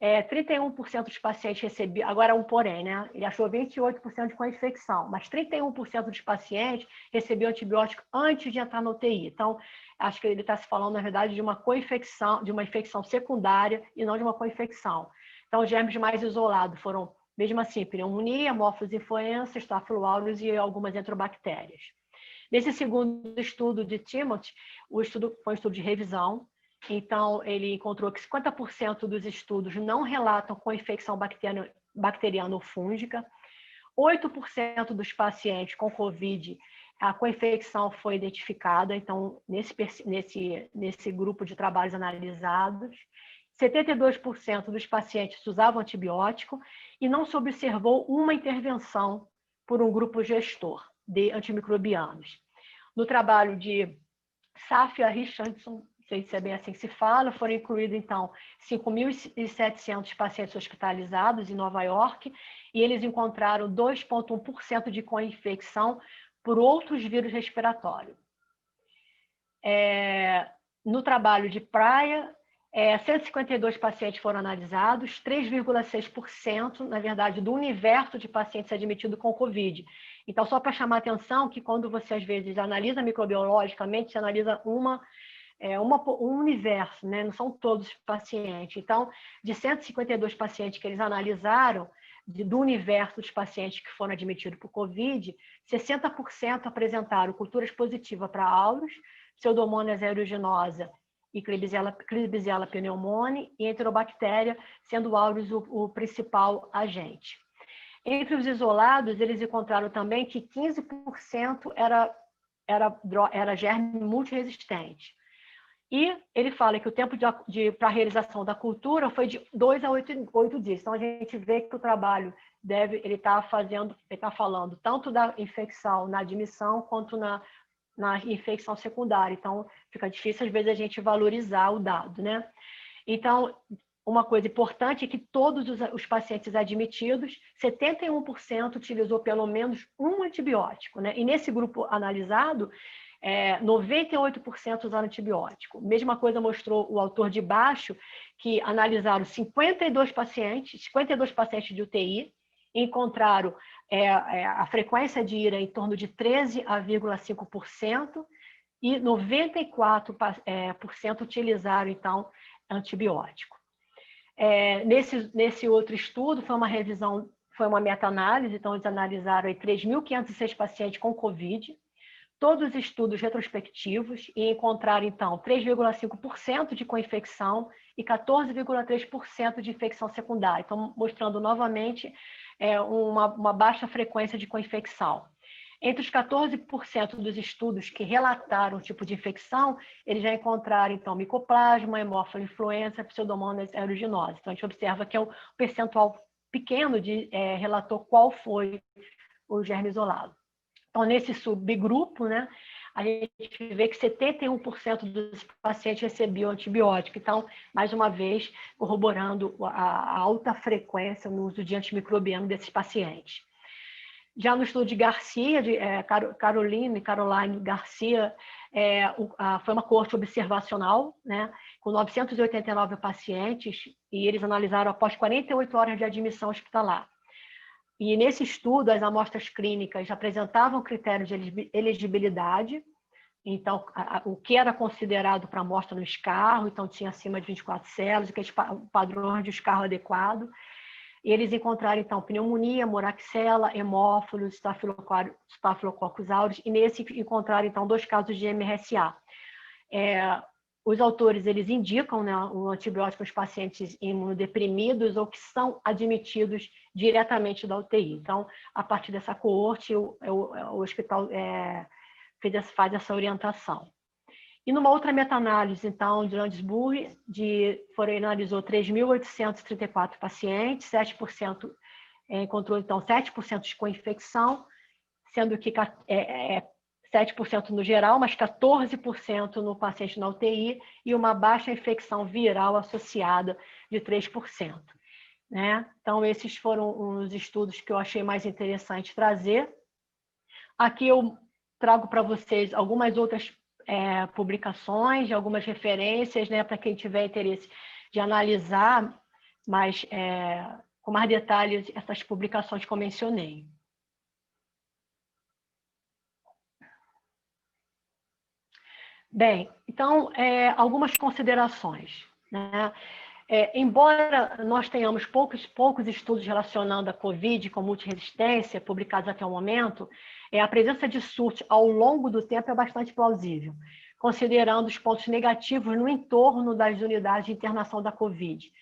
31% dos pacientes recebiam, agora um porém, né? Ele achou 28% de co-infecção, mas 31% dos pacientes recebiam antibiótico antes de entrar na UTI. Então, acho que ele está se falando, na verdade, de uma co-infecção, de uma infecção secundária e não de uma co-infecção. Então, os germes mais isolados foram, mesmo assim, pneumonia, Haemophilus influenza, Staphylococcus aureus e algumas enterobactérias. Nesse segundo estudo de Timothy, o estudo foi um estudo de revisão. Então, ele encontrou que 50% dos estudos não relatam com infecção bacteriana ou fúngica. 8% dos pacientes com COVID, a co-infecção foi identificada, então, nesse grupo de trabalhos analisados. 72% dos pacientes usavam antibiótico e não se observou uma intervenção por um grupo gestor de antimicrobianos. No trabalho de Safia Richardson, não sei se é bem assim que se fala, foram incluídos, então, 5.700 pacientes hospitalizados em Nova York, e eles encontraram 2,1% de co-infecção por outros vírus respiratórios. No trabalho de Praia, 152 pacientes foram analisados, 3,6%, na verdade, do universo de pacientes admitidos com COVID. Então, só para chamar a atenção que quando você, às vezes, analisa microbiologicamente, você analisa um universo, né? Não são todos os pacientes. Então, de 152 pacientes que eles analisaram, do universo dos pacientes que foram admitidos por COVID, 60% apresentaram culturas positivas para aureus, Pseudomonas aeruginosa e Klebsiella pneumoniae, e enterobactéria, sendo aureus o principal agente. Entre os isolados, eles encontraram também que 15% era germe multiresistente. E ele fala que o tempo para a realização da cultura foi de 2 a 8 dias. Então, a gente vê que o trabalho ele está falando tanto da infecção na admissão quanto na infecção secundária. Então, fica difícil, às vezes, a gente valorizar o dado, né? Então, uma coisa importante é que todos os pacientes admitidos, 71% utilizou pelo menos um antibiótico, né? E nesse grupo analisado, 98% usaram antibiótico. Mesma coisa mostrou o autor de baixo, que analisaram 52 pacientes de UTI, encontraram a frequência de IRA em torno de 13,5% e 94% utilizaram, então, antibiótico. Nesse outro estudo, foi uma revisão, foi uma meta-análise, então eles analisaram 3.506 pacientes com COVID, todos os estudos retrospectivos, e encontraram, então, 3,5% de co-infecção e 14,3% de infecção secundária. Então, mostrando novamente uma baixa frequência de co-infecção. Entre os 14% dos estudos que relataram o tipo de infecção, eles já encontraram, então, micoplasma, hemófilo influenza, pseudomonas aeruginosa. Então, a gente observa que é um percentual pequeno relatou qual foi o germe isolado. Então, nesse subgrupo, né, a gente vê que 71% dos pacientes recebiam antibiótico. Então, mais uma vez, corroborando a alta frequência no uso de antimicrobiano desses pacientes. Já no estudo de Garcia, Caroline Garcia, foi uma coorte observacional, né, com 989 pacientes, e eles analisaram após 48 horas de admissão hospitalar. E nesse estudo, as amostras clínicas apresentavam critérios de elegibilidade, então, o que era considerado para amostra no escarro, então tinha acima de 24 células, padrões de escarro adequado. E eles encontraram, então, pneumonia, moraxella, hemófilos, Staphylococcus aureus, e nesse encontraram, então, 2 casos de MRSA. Os autores, eles indicam, né, o antibiótico aos pacientes imunodeprimidos ou que são admitidos diretamente da UTI. Então, a partir dessa coorte, o hospital faz essa orientação. E numa outra meta-análise, então, de Landsburg, analisou 3.834 pacientes, 7% encontrou, então, 7% de co-infecção, sendo que 7% no geral, mas 14% no paciente na UTI e uma baixa infecção viral associada de 3%. Né? Então, esses foram os estudos que eu achei mais interessante trazer. Aqui eu trago para vocês algumas outras publicações, algumas referências, né, para quem tiver interesse de analisar com mais detalhes essas publicações que eu mencionei. Bem, então, algumas considerações, né? Embora nós tenhamos poucos estudos relacionando a COVID com multiresistência, publicados até o momento, a presença de surtos ao longo do tempo é bastante plausível, considerando os pontos negativos no entorno das unidades de internação da COVID,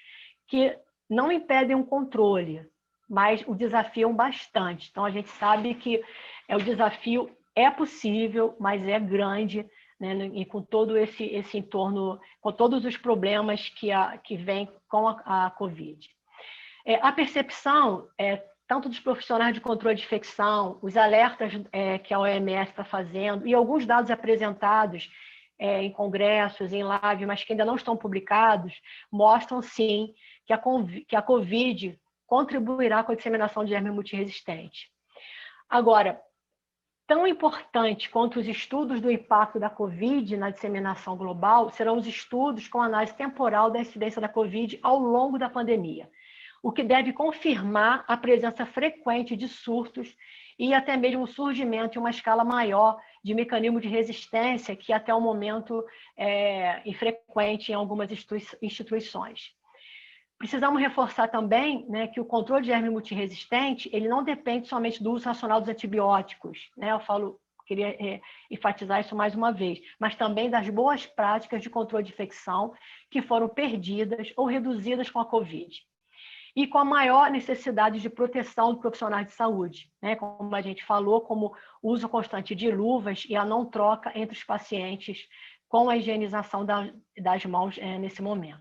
que não impedem um controle, mas o desafiam bastante. Então, a gente sabe que o desafio é possível, mas é grande, né, e com todo esse entorno, com todos os problemas que vêm com a COVID. A percepção, tanto dos profissionais de controle de infecção, os alertas que a OMS está fazendo, e alguns dados apresentados em congressos, em live, mas que ainda não estão publicados, mostram, sim, que a COVID contribuirá com a disseminação de germe multiresistente. Agora, tão importante quanto os estudos do impacto da COVID na disseminação global serão os estudos com análise temporal da incidência da COVID ao longo da pandemia, o que deve confirmar a presença frequente de surtos e até mesmo o surgimento em uma escala maior de mecanismo de resistência que até o momento é infrequente em algumas instituições. Precisamos reforçar também, né, que o controle de germe multiresistente ele não depende somente do uso racional dos antibióticos, né? Queria enfatizar isso mais uma vez, mas também das boas práticas de controle de infecção que foram perdidas ou reduzidas com a COVID. E com a maior necessidade de proteção do profissional de saúde, né? Como a gente falou, como o uso constante de luvas e a não troca entre os pacientes com a higienização das mãos nesse momento.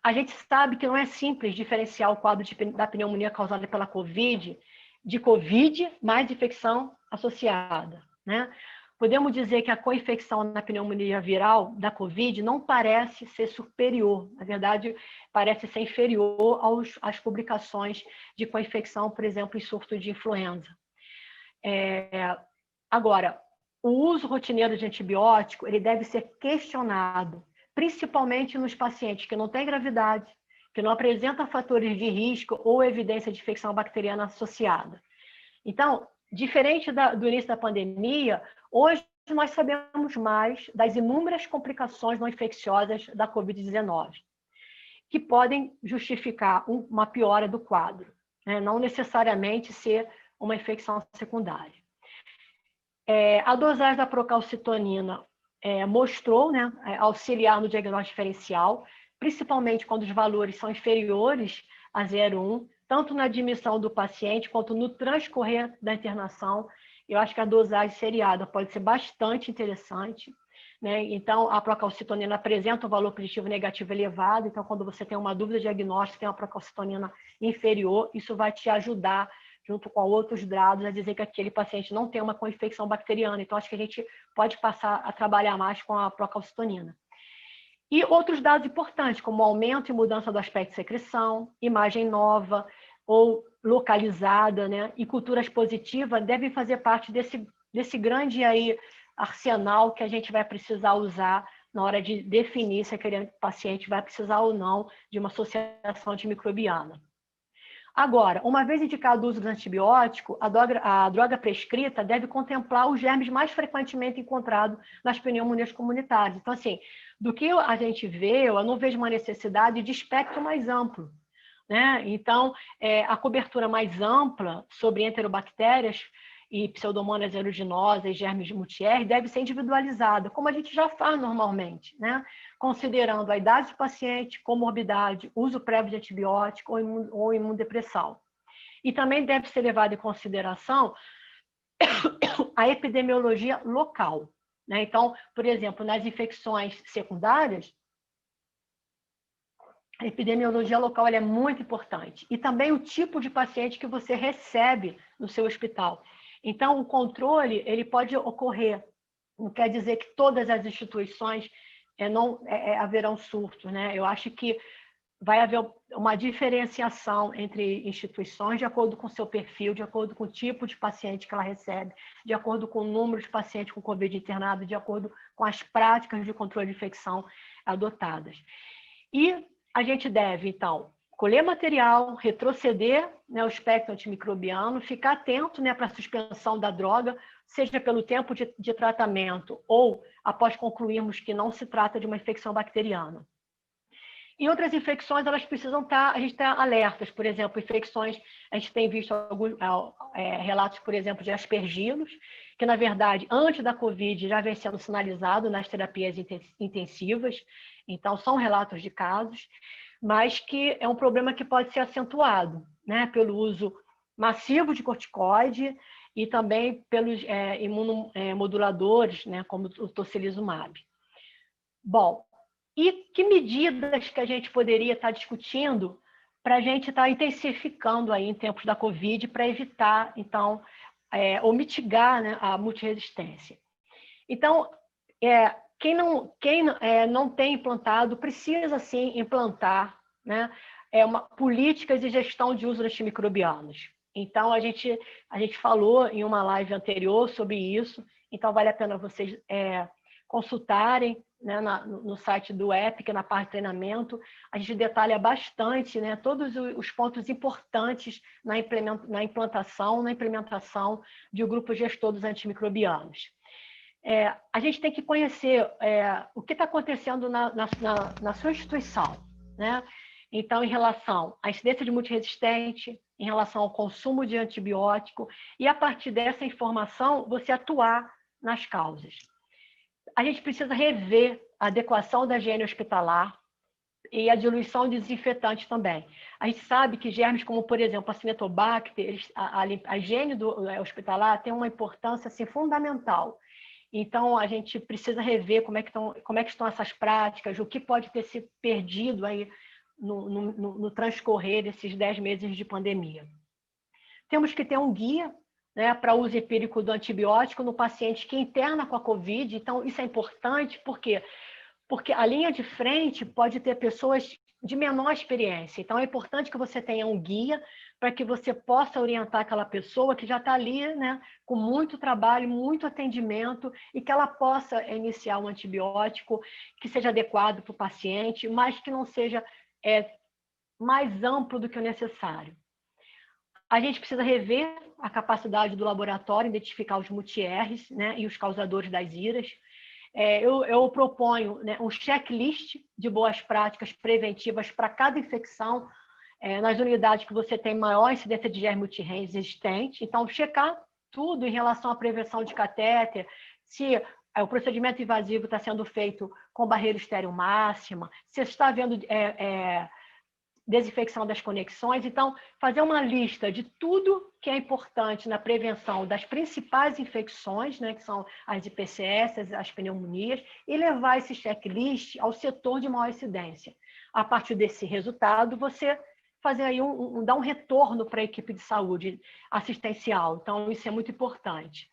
A gente sabe que não é simples diferenciar o quadro da pneumonia causada pela COVID de COVID mais infecção associada, né? Podemos dizer que a co-infecção na pneumonia viral da COVID não parece ser superior, na verdade, parece ser inferior às publicações de co-infecção, por exemplo, em surto de influenza. Agora, o uso rotineiro de antibiótico ele deve ser questionado, principalmente nos pacientes que não têm gravidade, que não apresentam fatores de risco ou evidência de infecção bacteriana associada. Então, diferente do início da pandemia, hoje nós sabemos mais das inúmeras complicações não infecciosas da COVID-19, que podem justificar uma piora do quadro, né? Não necessariamente ser uma infecção secundária. A dosagem da procalcitonina mostrou, né, auxiliar no diagnóstico diferencial, principalmente quando os valores são inferiores a 0,1, tanto na admissão do paciente quanto no transcorrer da internação. Eu acho que a dosagem seriada pode ser bastante interessante, né? Então, a procalcitonina apresenta um valor preditivo negativo elevado, então, quando você tem uma dúvida diagnóstica, tem uma procalcitonina inferior, isso vai te ajudar, junto com outros dados, a dizer que aquele paciente não tem uma co-infecção bacteriana. Então, acho que a gente pode passar a trabalhar mais com a procalcitonina. E outros dados importantes, como aumento e mudança do aspecto de secreção, imagem nova ou localizada, né? E culturas positivas devem fazer parte desse grande aí arsenal que a gente vai precisar usar na hora de definir se aquele paciente vai precisar ou não de uma associação antimicrobiana. Agora, uma vez indicado o uso do antibiótico, a droga prescrita deve contemplar os germes mais frequentemente encontrados nas pneumonias comunitárias. Então, assim, do que a gente vê, eu não vejo uma necessidade de espectro mais amplo, né? Então, a cobertura mais ampla sobre enterobactérias e pseudomonas aeruginosas, germes multi-R, deve ser individualizada, como a gente já faz normalmente, né? Considerando a idade do paciente, comorbidade, uso prévio de antibiótico ou imunodepressão. E também deve ser levado em consideração a epidemiologia local, né? Então, por exemplo, nas infecções secundárias, a epidemiologia local é muito importante. E também o tipo de paciente que você recebe no seu hospital. Então, o controle ele pode ocorrer. Não quer dizer que todas as instituições haverão surtos, né? Eu acho que vai haver uma diferenciação entre instituições de acordo com o seu perfil, de acordo com o tipo de paciente que ela recebe, de acordo com o número de pacientes com Covid internado, de acordo com as práticas de controle de infecção adotadas. E a gente deve, então, colher material, retroceder, né, o espectro antimicrobiano, ficar atento, né, para a suspensão da droga, seja pelo tempo de tratamento ou após concluirmos que não se trata de uma infecção bacteriana. Em outras infecções, elas precisam a gente está alertas, por exemplo, infecções, a gente tem visto alguns relatos, por exemplo, de aspergilos, que, na verdade, antes da Covid já vem sendo sinalizado nas terapias intensivas, então são relatos de casos, mas que é um problema que pode ser acentuado, né, pelo uso massivo de corticoide e também pelos imunomoduladores, né, como o tocilizumab. Bom, e que medidas que a gente poderia estar discutindo para a gente estar intensificando aí em tempos da Covid para evitar, então, ou mitigar, né, a multiresistência? Então, quem não tem implantado precisa, sim, implantar, né, políticas de gestão de uso de antimicrobianos. Então, a gente falou em uma live anterior sobre isso, então vale a pena vocês consultarem, né, no site do EPIC, na parte de treinamento. A gente detalha bastante, né, todos os pontos importantes na implementação de um grupo gestor dos antimicrobianos. A gente tem que conhecer o que está acontecendo na sua instituição, né? Então, em relação à incidência de multiresistente, em relação ao consumo de antibiótico, e a partir dessa informação, você atuar nas causas. A gente precisa rever a adequação da higiene hospitalar e a diluição de desinfetantes também. A gente sabe que germes como, por exemplo, a Acinetobacter, a higiene hospitalar tem uma importância assim, fundamental. Então, a gente precisa rever como é que estão essas práticas, o que pode ter se perdido aí no transcorrer desses 10 meses de pandemia. Temos que ter um guia, né, para uso empírico do antibiótico no paciente que interna com a COVID. Então, isso é importante, porque a linha de frente pode ter pessoas de menor experiência. Então, é importante que você tenha um guia para que você possa orientar aquela pessoa que já está ali, né, com muito trabalho, muito atendimento, e que ela possa iniciar um antibiótico que seja adequado para o paciente, mas que não seja mais amplo do que o necessário. A gente precisa rever a capacidade do laboratório em identificar os multi-Rs, né, e os causadores das IRAs. Eu proponho, né, um checklist de boas práticas preventivas para cada infecção, nas unidades que você tem maior incidência de germe multiresistente. Então, checar tudo em relação à prevenção de catéter, se o procedimento invasivo está sendo feito com barreira estéril máxima, se está havendo desinfecção das conexões. Então, fazer uma lista de tudo que é importante na prevenção das principais infecções, né, que são as IPCS, as pneumonias, e levar esse checklist ao setor de maior incidência. A partir desse resultado, você fazer aí dar um retorno para a equipe de saúde assistencial. Então, isso é muito importante.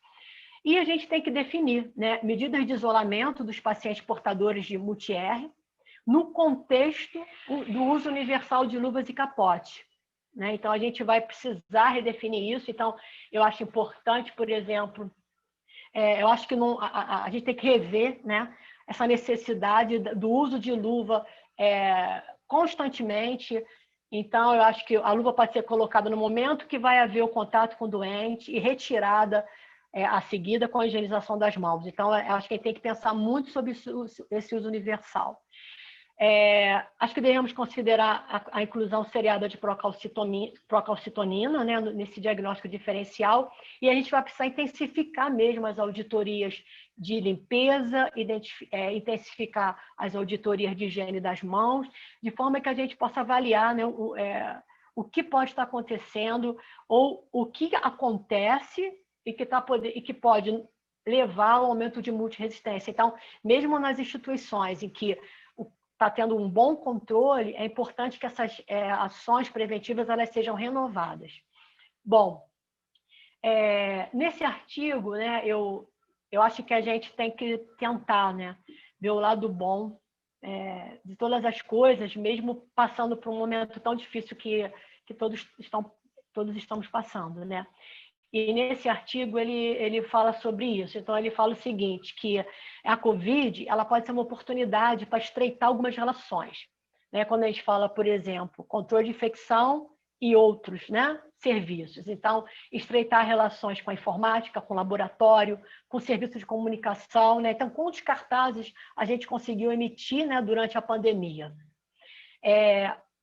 E a gente tem que definir, né, medidas de isolamento dos pacientes portadores de multi-R, no contexto do uso universal de luvas e capote, né? Então, a gente vai precisar redefinir isso. Então, eu acho importante, por exemplo, eu acho que a gente tem que rever, né, essa necessidade do uso de luva constantemente. Então, eu acho que a luva pode ser colocada no momento que vai haver o contato com o doente e retirada a seguida com a higienização das mãos. Então, eu acho que a gente tem que pensar muito sobre esse uso universal. Acho que devemos considerar a inclusão seriada de procalcitonina, né, nesse diagnóstico diferencial, e a gente vai precisar intensificar mesmo as auditorias de limpeza, intensificar as auditorias de higiene das mãos, de forma que a gente possa avaliar, né, o que pode estar acontecendo ou o que acontece e que pode levar ao aumento de multiresistência. Então, mesmo nas instituições em que está tendo um bom controle, é importante que essas ações preventivas elas sejam renovadas. Bom, nesse artigo, né, eu acho que a gente tem que tentar, né, ver o lado bom de todas as coisas, mesmo passando por um momento tão difícil que todos estamos passando, né? E nesse artigo ele fala sobre isso. Então, ele fala o seguinte, que a COVID ela pode ser uma oportunidade para estreitar algumas relações, né? Quando a gente fala, por exemplo, controle de infecção e outros, né, serviços. Então, estreitar relações com a informática, com o laboratório, com o serviço de comunicação, né? Então, quantos cartazes a gente conseguiu emitir, né, durante a pandemia?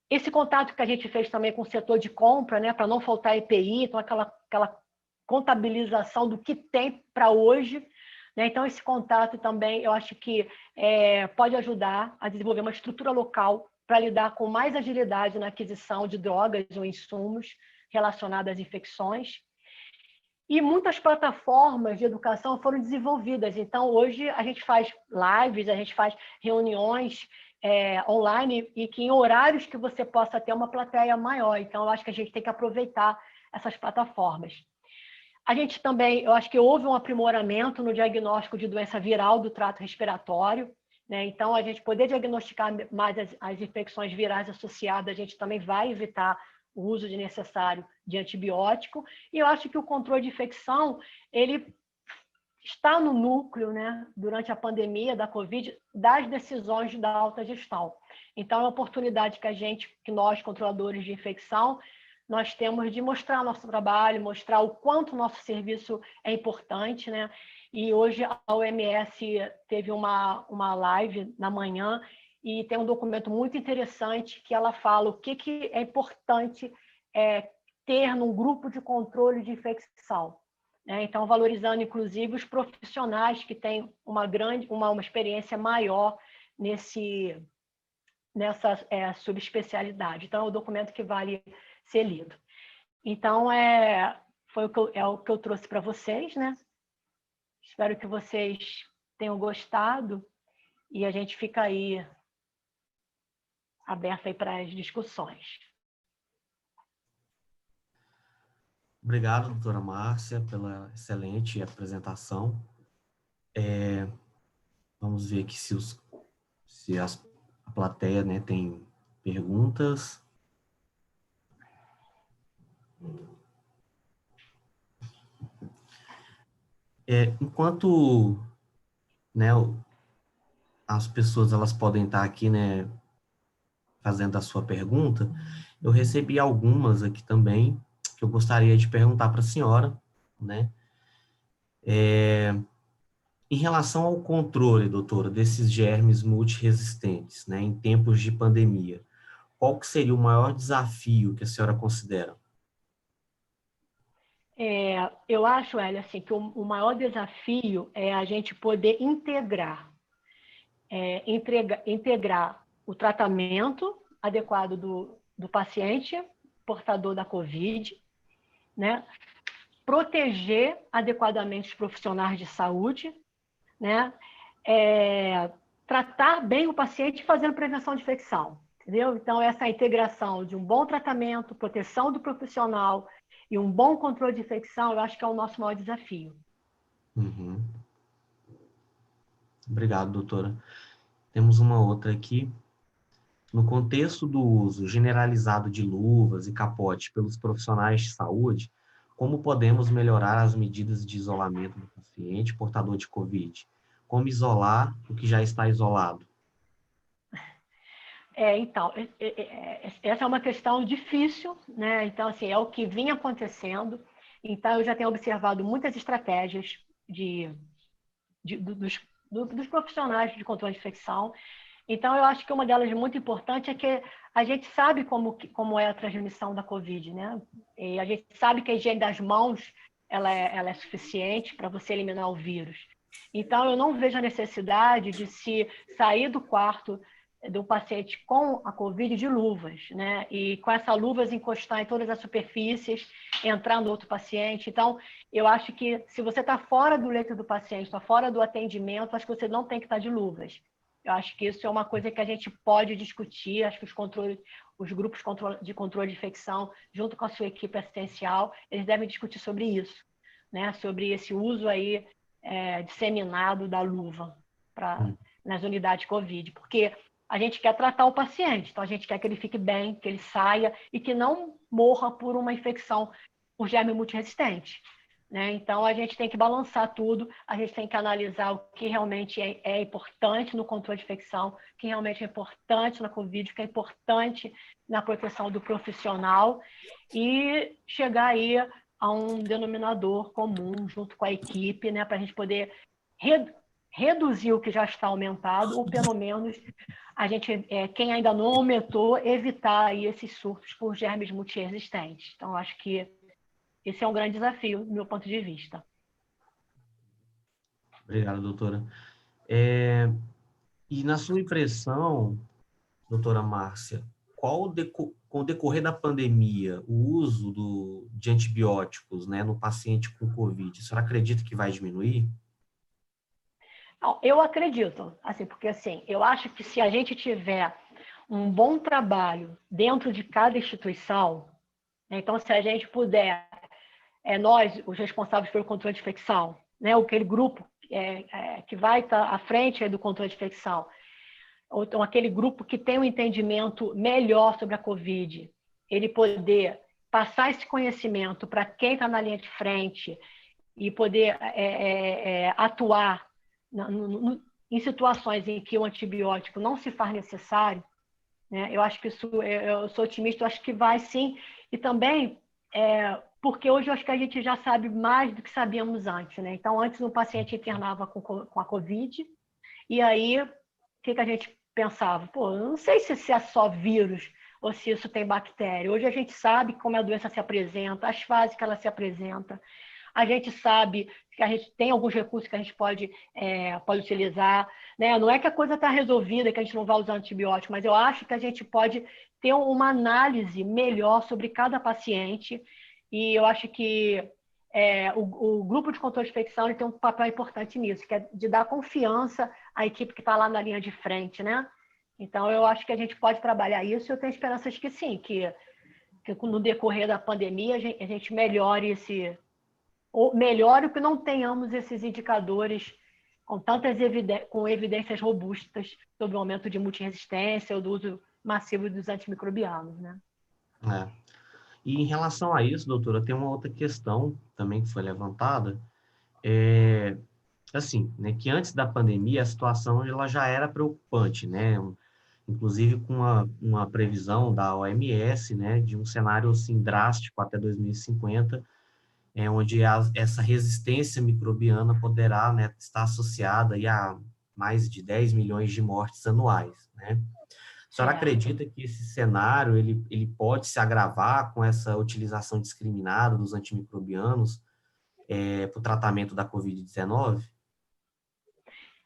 Esse contato que a gente fez também com o setor de compra, né, para não faltar EPI, então aquela contabilização do que tem para hoje, né? Então, esse contato também, eu acho que pode ajudar a desenvolver uma estrutura local para lidar com mais agilidade na aquisição de drogas ou insumos relacionados às infecções. E muitas plataformas de educação foram desenvolvidas. Então, hoje, a gente faz lives, a gente faz reuniões online e que em horários que você possa ter uma plateia maior. Então, eu acho que a gente tem que aproveitar essas plataformas. A gente também, eu acho que houve um aprimoramento no diagnóstico de doença viral do trato respiratório, né? Então, a gente poder diagnosticar mais as infecções virais associadas, a gente também vai evitar o uso desnecessário de antibiótico. E eu acho que o controle de infecção, ele está no núcleo, né, durante a pandemia da Covid, das decisões da alta gestão. Então, é uma oportunidade que nós, controladores de infecção, nós temos de mostrar nosso trabalho, mostrar o quanto o nosso serviço é importante, né? E hoje a OMS teve uma live na manhã e tem um documento muito interessante que ela fala o que é importante ter num grupo de controle de infecção, né? Então, valorizando, inclusive, os profissionais que têm uma experiência maior nessa subespecialidade. Então, é um documento que vale ser lido. Então, foi o que eu trouxe para vocês, né? Espero que vocês tenham gostado e a gente fica aí aberto aí para as discussões. Obrigado, doutora Márcia, pela excelente apresentação. Vamos ver aqui se a plateia, né, tem perguntas. Enquanto, né, as pessoas elas podem estar aqui, né, fazendo a sua pergunta, eu recebi algumas aqui também que eu gostaria de perguntar para a senhora, né? Em relação ao controle, doutora, desses germes multiresistentes, né, em tempos de pandemia, qual que seria o maior desafio que a senhora considera? Eu acho, Hélio, assim, que o maior desafio é a gente poder integrar o tratamento adequado do paciente portador da COVID, né? Proteger adequadamente os profissionais de saúde, né? Tratar bem o paciente fazendo prevenção de infecção, entendeu? Então, essa integração de um bom tratamento, proteção do profissional e um bom controle de infecção, eu acho que é o nosso maior desafio. Uhum. Obrigado, doutora. Temos uma outra aqui. No contexto do uso generalizado de luvas e capote pelos profissionais de saúde, como podemos melhorar as medidas de isolamento do paciente portador de COVID? Como isolar o que já está isolado? Então, essa é uma questão difícil, né? Então, assim, é o que vinha acontecendo. Então, eu já tenho observado muitas estratégias dos profissionais de controle de infecção. Então, eu acho que uma delas muito importante é que a gente sabe como é a transmissão da COVID, né? E a gente sabe que a higiene das mãos ela é suficiente para você eliminar o vírus. Então, eu não vejo a necessidade de se sair do quarto do paciente com a COVID de luvas, né? E com essas luvas encostar em todas as superfícies, entrar no outro paciente. Então, eu acho que se você está fora do leito do paciente, está fora do atendimento, acho que você não tem que estar de luvas. Eu acho que isso é uma coisa que a gente pode discutir, acho que os grupos de controle de infecção, junto com a sua equipe assistencial, eles devem discutir sobre isso, né? Sobre esse uso aí disseminado da luva nas unidades COVID, porque a gente quer tratar o paciente, então a gente quer que ele fique bem, que ele saia e que não morra por uma infecção por germe multiresistente. Né? Então, a gente tem que balançar tudo, a gente tem que analisar o que realmente é importante no controle de infecção, o que realmente é importante na COVID, o que é importante na proteção do profissional e chegar aí a um denominador comum junto com a equipe, né, para a gente poder reduzir o que já está aumentado, ou pelo menos a gente, quem ainda não aumentou, evitar aí esses surtos por germes multiresistentes. Então, acho que esse é um grande desafio, do meu ponto de vista. Obrigado, doutora. E na sua impressão, doutora Márcia, com o decorrer da pandemia, o uso de antibióticos, né, no paciente com COVID, a senhora acredita que vai diminuir? Não, eu acredito, assim, porque assim, eu acho que se a gente tiver um bom trabalho dentro de cada instituição, né, então se a gente puder, nós, os responsáveis pelo controle de infecção, né, aquele grupo que vai estar à frente do controle de infecção, ou então aquele grupo que tem um entendimento melhor sobre a COVID, ele poder passar esse conhecimento para quem está na linha de frente e poder atuar em situações em que o antibiótico não se faz necessário, né? Eu acho que isso, eu sou otimista, eu acho que vai sim, e também porque hoje eu acho que a gente já sabe mais do que sabíamos antes, né? Então, antes um paciente internava com a COVID, e aí o que a gente pensava? Pô, eu não sei se é só vírus ou se isso tem bactéria. Hoje a gente sabe como a doença se apresenta, as fases que ela se apresenta. A gente sabe que a gente tem alguns recursos que a gente pode utilizar. Né? Não é que a coisa está resolvida, que a gente não vai usar antibiótico, mas eu acho que a gente pode ter uma análise melhor sobre cada paciente. E eu acho que o grupo de controle de infecção ele tem um papel importante nisso, que é de dar confiança à equipe que está lá na linha de frente, né? Então, eu acho que a gente pode trabalhar isso e eu tenho esperanças que sim, que no decorrer da pandemia a gente melhore melhore que não tenhamos esses indicadores com evidências robustas sobre o aumento de multiresistência ou do uso massivo dos antimicrobianos, né? E em relação a isso, doutora, tem uma outra questão também que foi levantada, assim, né, que antes da pandemia a situação ela já era preocupante, né? Inclusive com uma previsão da OMS, né, de um cenário assim drástico até 2050, onde essa resistência microbiana poderá, né, estar associada aí a mais de 10 milhões de mortes anuais, né? A senhora acredita que esse cenário ele pode se agravar com essa utilização indiscriminada dos antimicrobianos para o tratamento da Covid-19?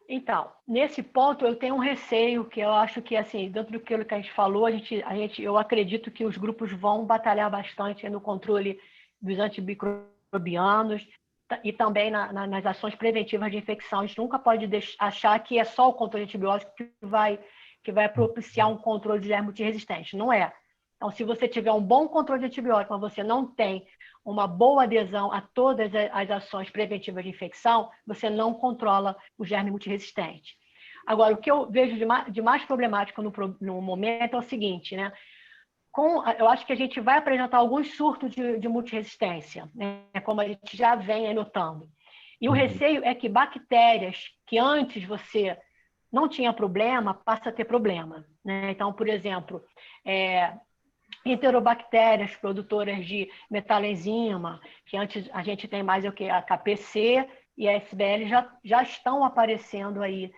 Então, nesse ponto eu tenho um receio que eu acho que, assim, dentro do que a gente falou, eu acredito que os grupos vão batalhar bastante no controle dos antimicrobianos e também nas ações preventivas de infecção. A gente nunca pode achar que é só o controle antibiótico que vai propiciar um controle de germe multiresistente. Não é. Então, se você tiver um bom controle de antibiótico, mas você não tem uma boa adesão a todas as ações preventivas de infecção, você não controla o germe multiresistente. Agora, o que eu vejo de mais problemático no momento é o seguinte, né? Eu acho que a gente vai apresentar alguns surtos de multiresistência, né? Como a gente já vem notando. E o receio é que bactérias que antes você não tinha problema, passa a ter problema, né? Então, por exemplo, enterobactérias produtoras de metalenzima, que antes a gente tem mais o que a KPC e a SBL já estão aparecendo aí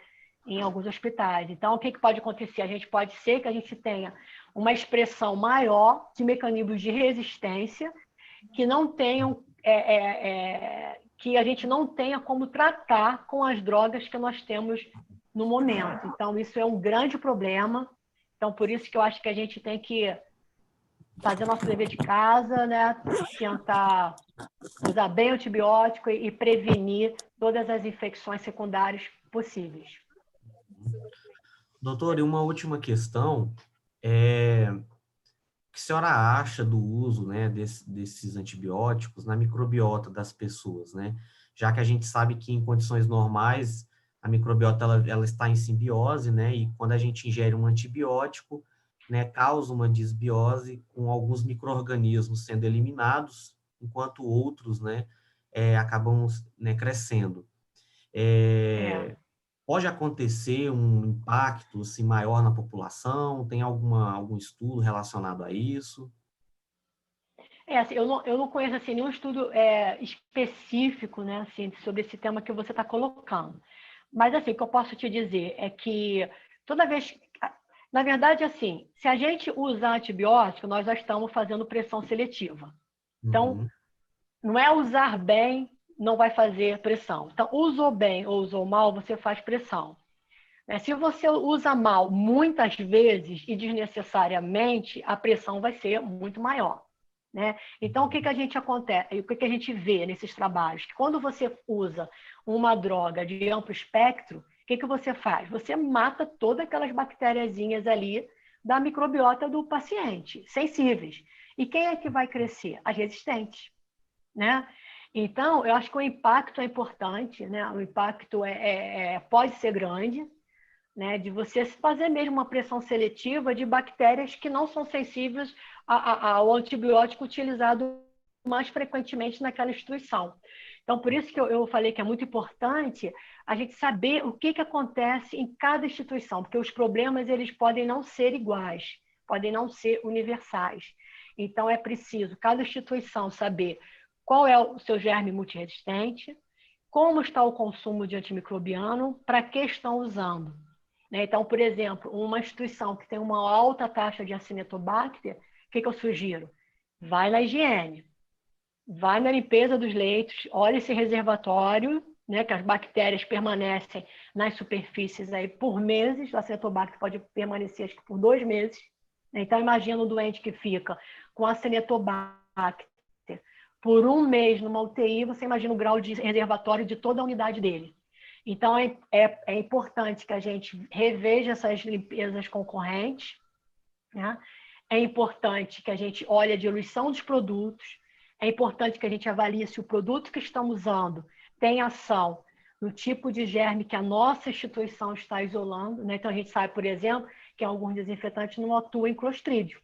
em alguns hospitais. Então, o que pode acontecer? A gente pode ser que a gente tenha uma expressão maior de mecanismos de resistência que não tenham que a gente não tenha como tratar com as drogas que nós temos no momento. Então, isso é um grande problema. Então, por isso que eu acho que a gente tem que fazer nosso dever de casa, né? Tentar usar bem o antibiótico e prevenir todas as infecções secundárias possíveis. Doutor, e uma última questão, o que a senhora acha do uso, né, desses antibióticos na microbiota das pessoas, né? Já que a gente sabe que em condições normais a microbiota ela está em simbiose, né? E quando a gente ingere um antibiótico, né, causa uma disbiose com alguns micro-organismos sendo eliminados, enquanto outros, né, acabam, né, crescendo. Pode acontecer um impacto assim, maior na população? Tem algum estudo relacionado a isso? Assim, eu não conheço assim, nenhum estudo específico, né, assim, sobre esse tema que você está colocando. Mas assim, o que eu posso te dizer é que toda vez... Na verdade, assim, se a gente usar antibiótico, nós já estamos fazendo pressão seletiva. Então, não é usar bem, não vai fazer pressão. Então, usou bem ou usou mal, você faz pressão. Se você usa mal muitas vezes e desnecessariamente, a pressão vai ser muito maior, né? Então, o que a gente vê nesses trabalhos? Que quando você usa uma droga de amplo espectro, o que você faz? Você mata todas aquelas bactériazinhas ali da microbiota do paciente, sensíveis. E quem é que vai crescer? As resistentes, né? Então, eu acho que o impacto é importante, né? O impacto pode ser grande, né, de você fazer mesmo uma pressão seletiva de bactérias que não são sensíveis ao antibiótico utilizado mais frequentemente naquela instituição. Então, por isso que eu falei que é muito importante a gente saber o que acontece em cada instituição, porque os problemas eles podem não ser iguais, podem não ser universais. Então, é preciso cada instituição saber qual é o seu germe multiresistente, como está o consumo de antimicrobiano, para que estão usando. Então, por exemplo, uma instituição que tem uma alta taxa de Acinetobacter, o que eu sugiro? Vai na higiene, vai na limpeza dos leitos, olha esse reservatório, né, que as bactérias permanecem nas superfícies aí por meses, o Acinetobacter pode permanecer acho que por 2 meses. Então, imagina um doente que fica com Acinetobacter por um mês numa UTI, você imagina o grau de reservatório de toda a unidade dele. Então, é importante que a gente reveja essas limpezas concorrentes, né? É importante que a gente olhe a diluição dos produtos, é importante que a gente avalie se o produto que estamos usando tem ação no tipo de germe que a nossa instituição está isolando, né? Então, a gente sabe, por exemplo, que alguns desinfetantes não atuam em clostrídio,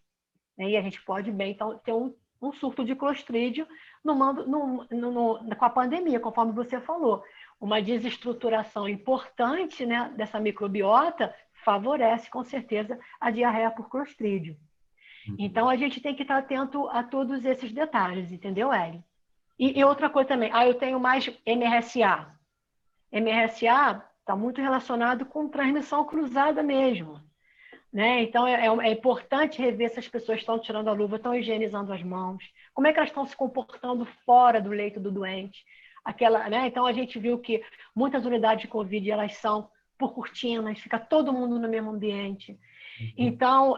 né? E a gente pode bem então, ter um surto de clostrídio com a pandemia, conforme você falou. Uma desestruturação importante, né, dessa microbiota favorece, com certeza, a diarreia por clostrídio. Então, a gente tem que estar atento a todos esses detalhes, entendeu, Hélio? E outra coisa também, eu tenho mais MRSA. MRSA está muito relacionado com transmissão cruzada mesmo, né? Então, é importante rever se as pessoas estão tirando a luva, estão higienizando as mãos, como é que elas estão se comportando fora do leito do doente. Né? Então, a gente viu que muitas unidades de Covid, elas são por cortinas, fica todo mundo no mesmo ambiente. Então,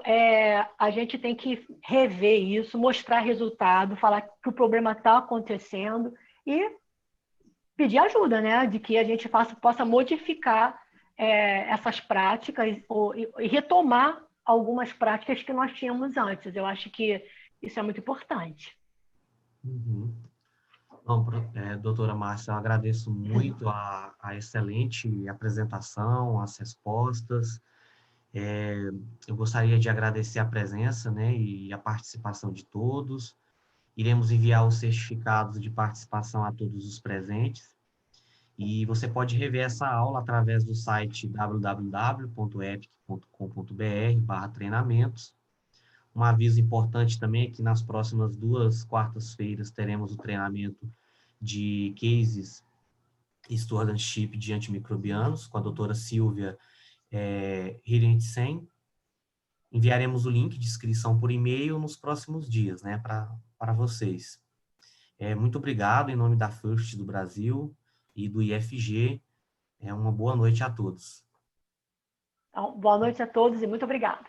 a gente tem que rever isso, mostrar resultado, falar que o problema está acontecendo e pedir ajuda, né? De que a gente possa modificar essas práticas e retomar algumas práticas que nós tínhamos antes. Eu acho que isso é muito importante. Uhum. Bom, doutora Márcia, eu agradeço muito a excelente apresentação, as respostas. Eu gostaria de agradecer a presença, né, e a participação de todos. Iremos enviar os certificados de participação a todos os presentes. E você pode rever essa aula através do site www.epic.com.br/treinamentos. Um aviso importante também é que nas próximas 2 quartas-feiras teremos o treinamento de cases stewardship de antimicrobianos com a doutora Silvia Hirentsen. Enviaremos o link de inscrição por e-mail nos próximos dias, né, para vocês. Muito obrigado em nome da FIRST do Brasil e do IFG. Uma boa noite a todos. Então, boa noite a todos e muito obrigada.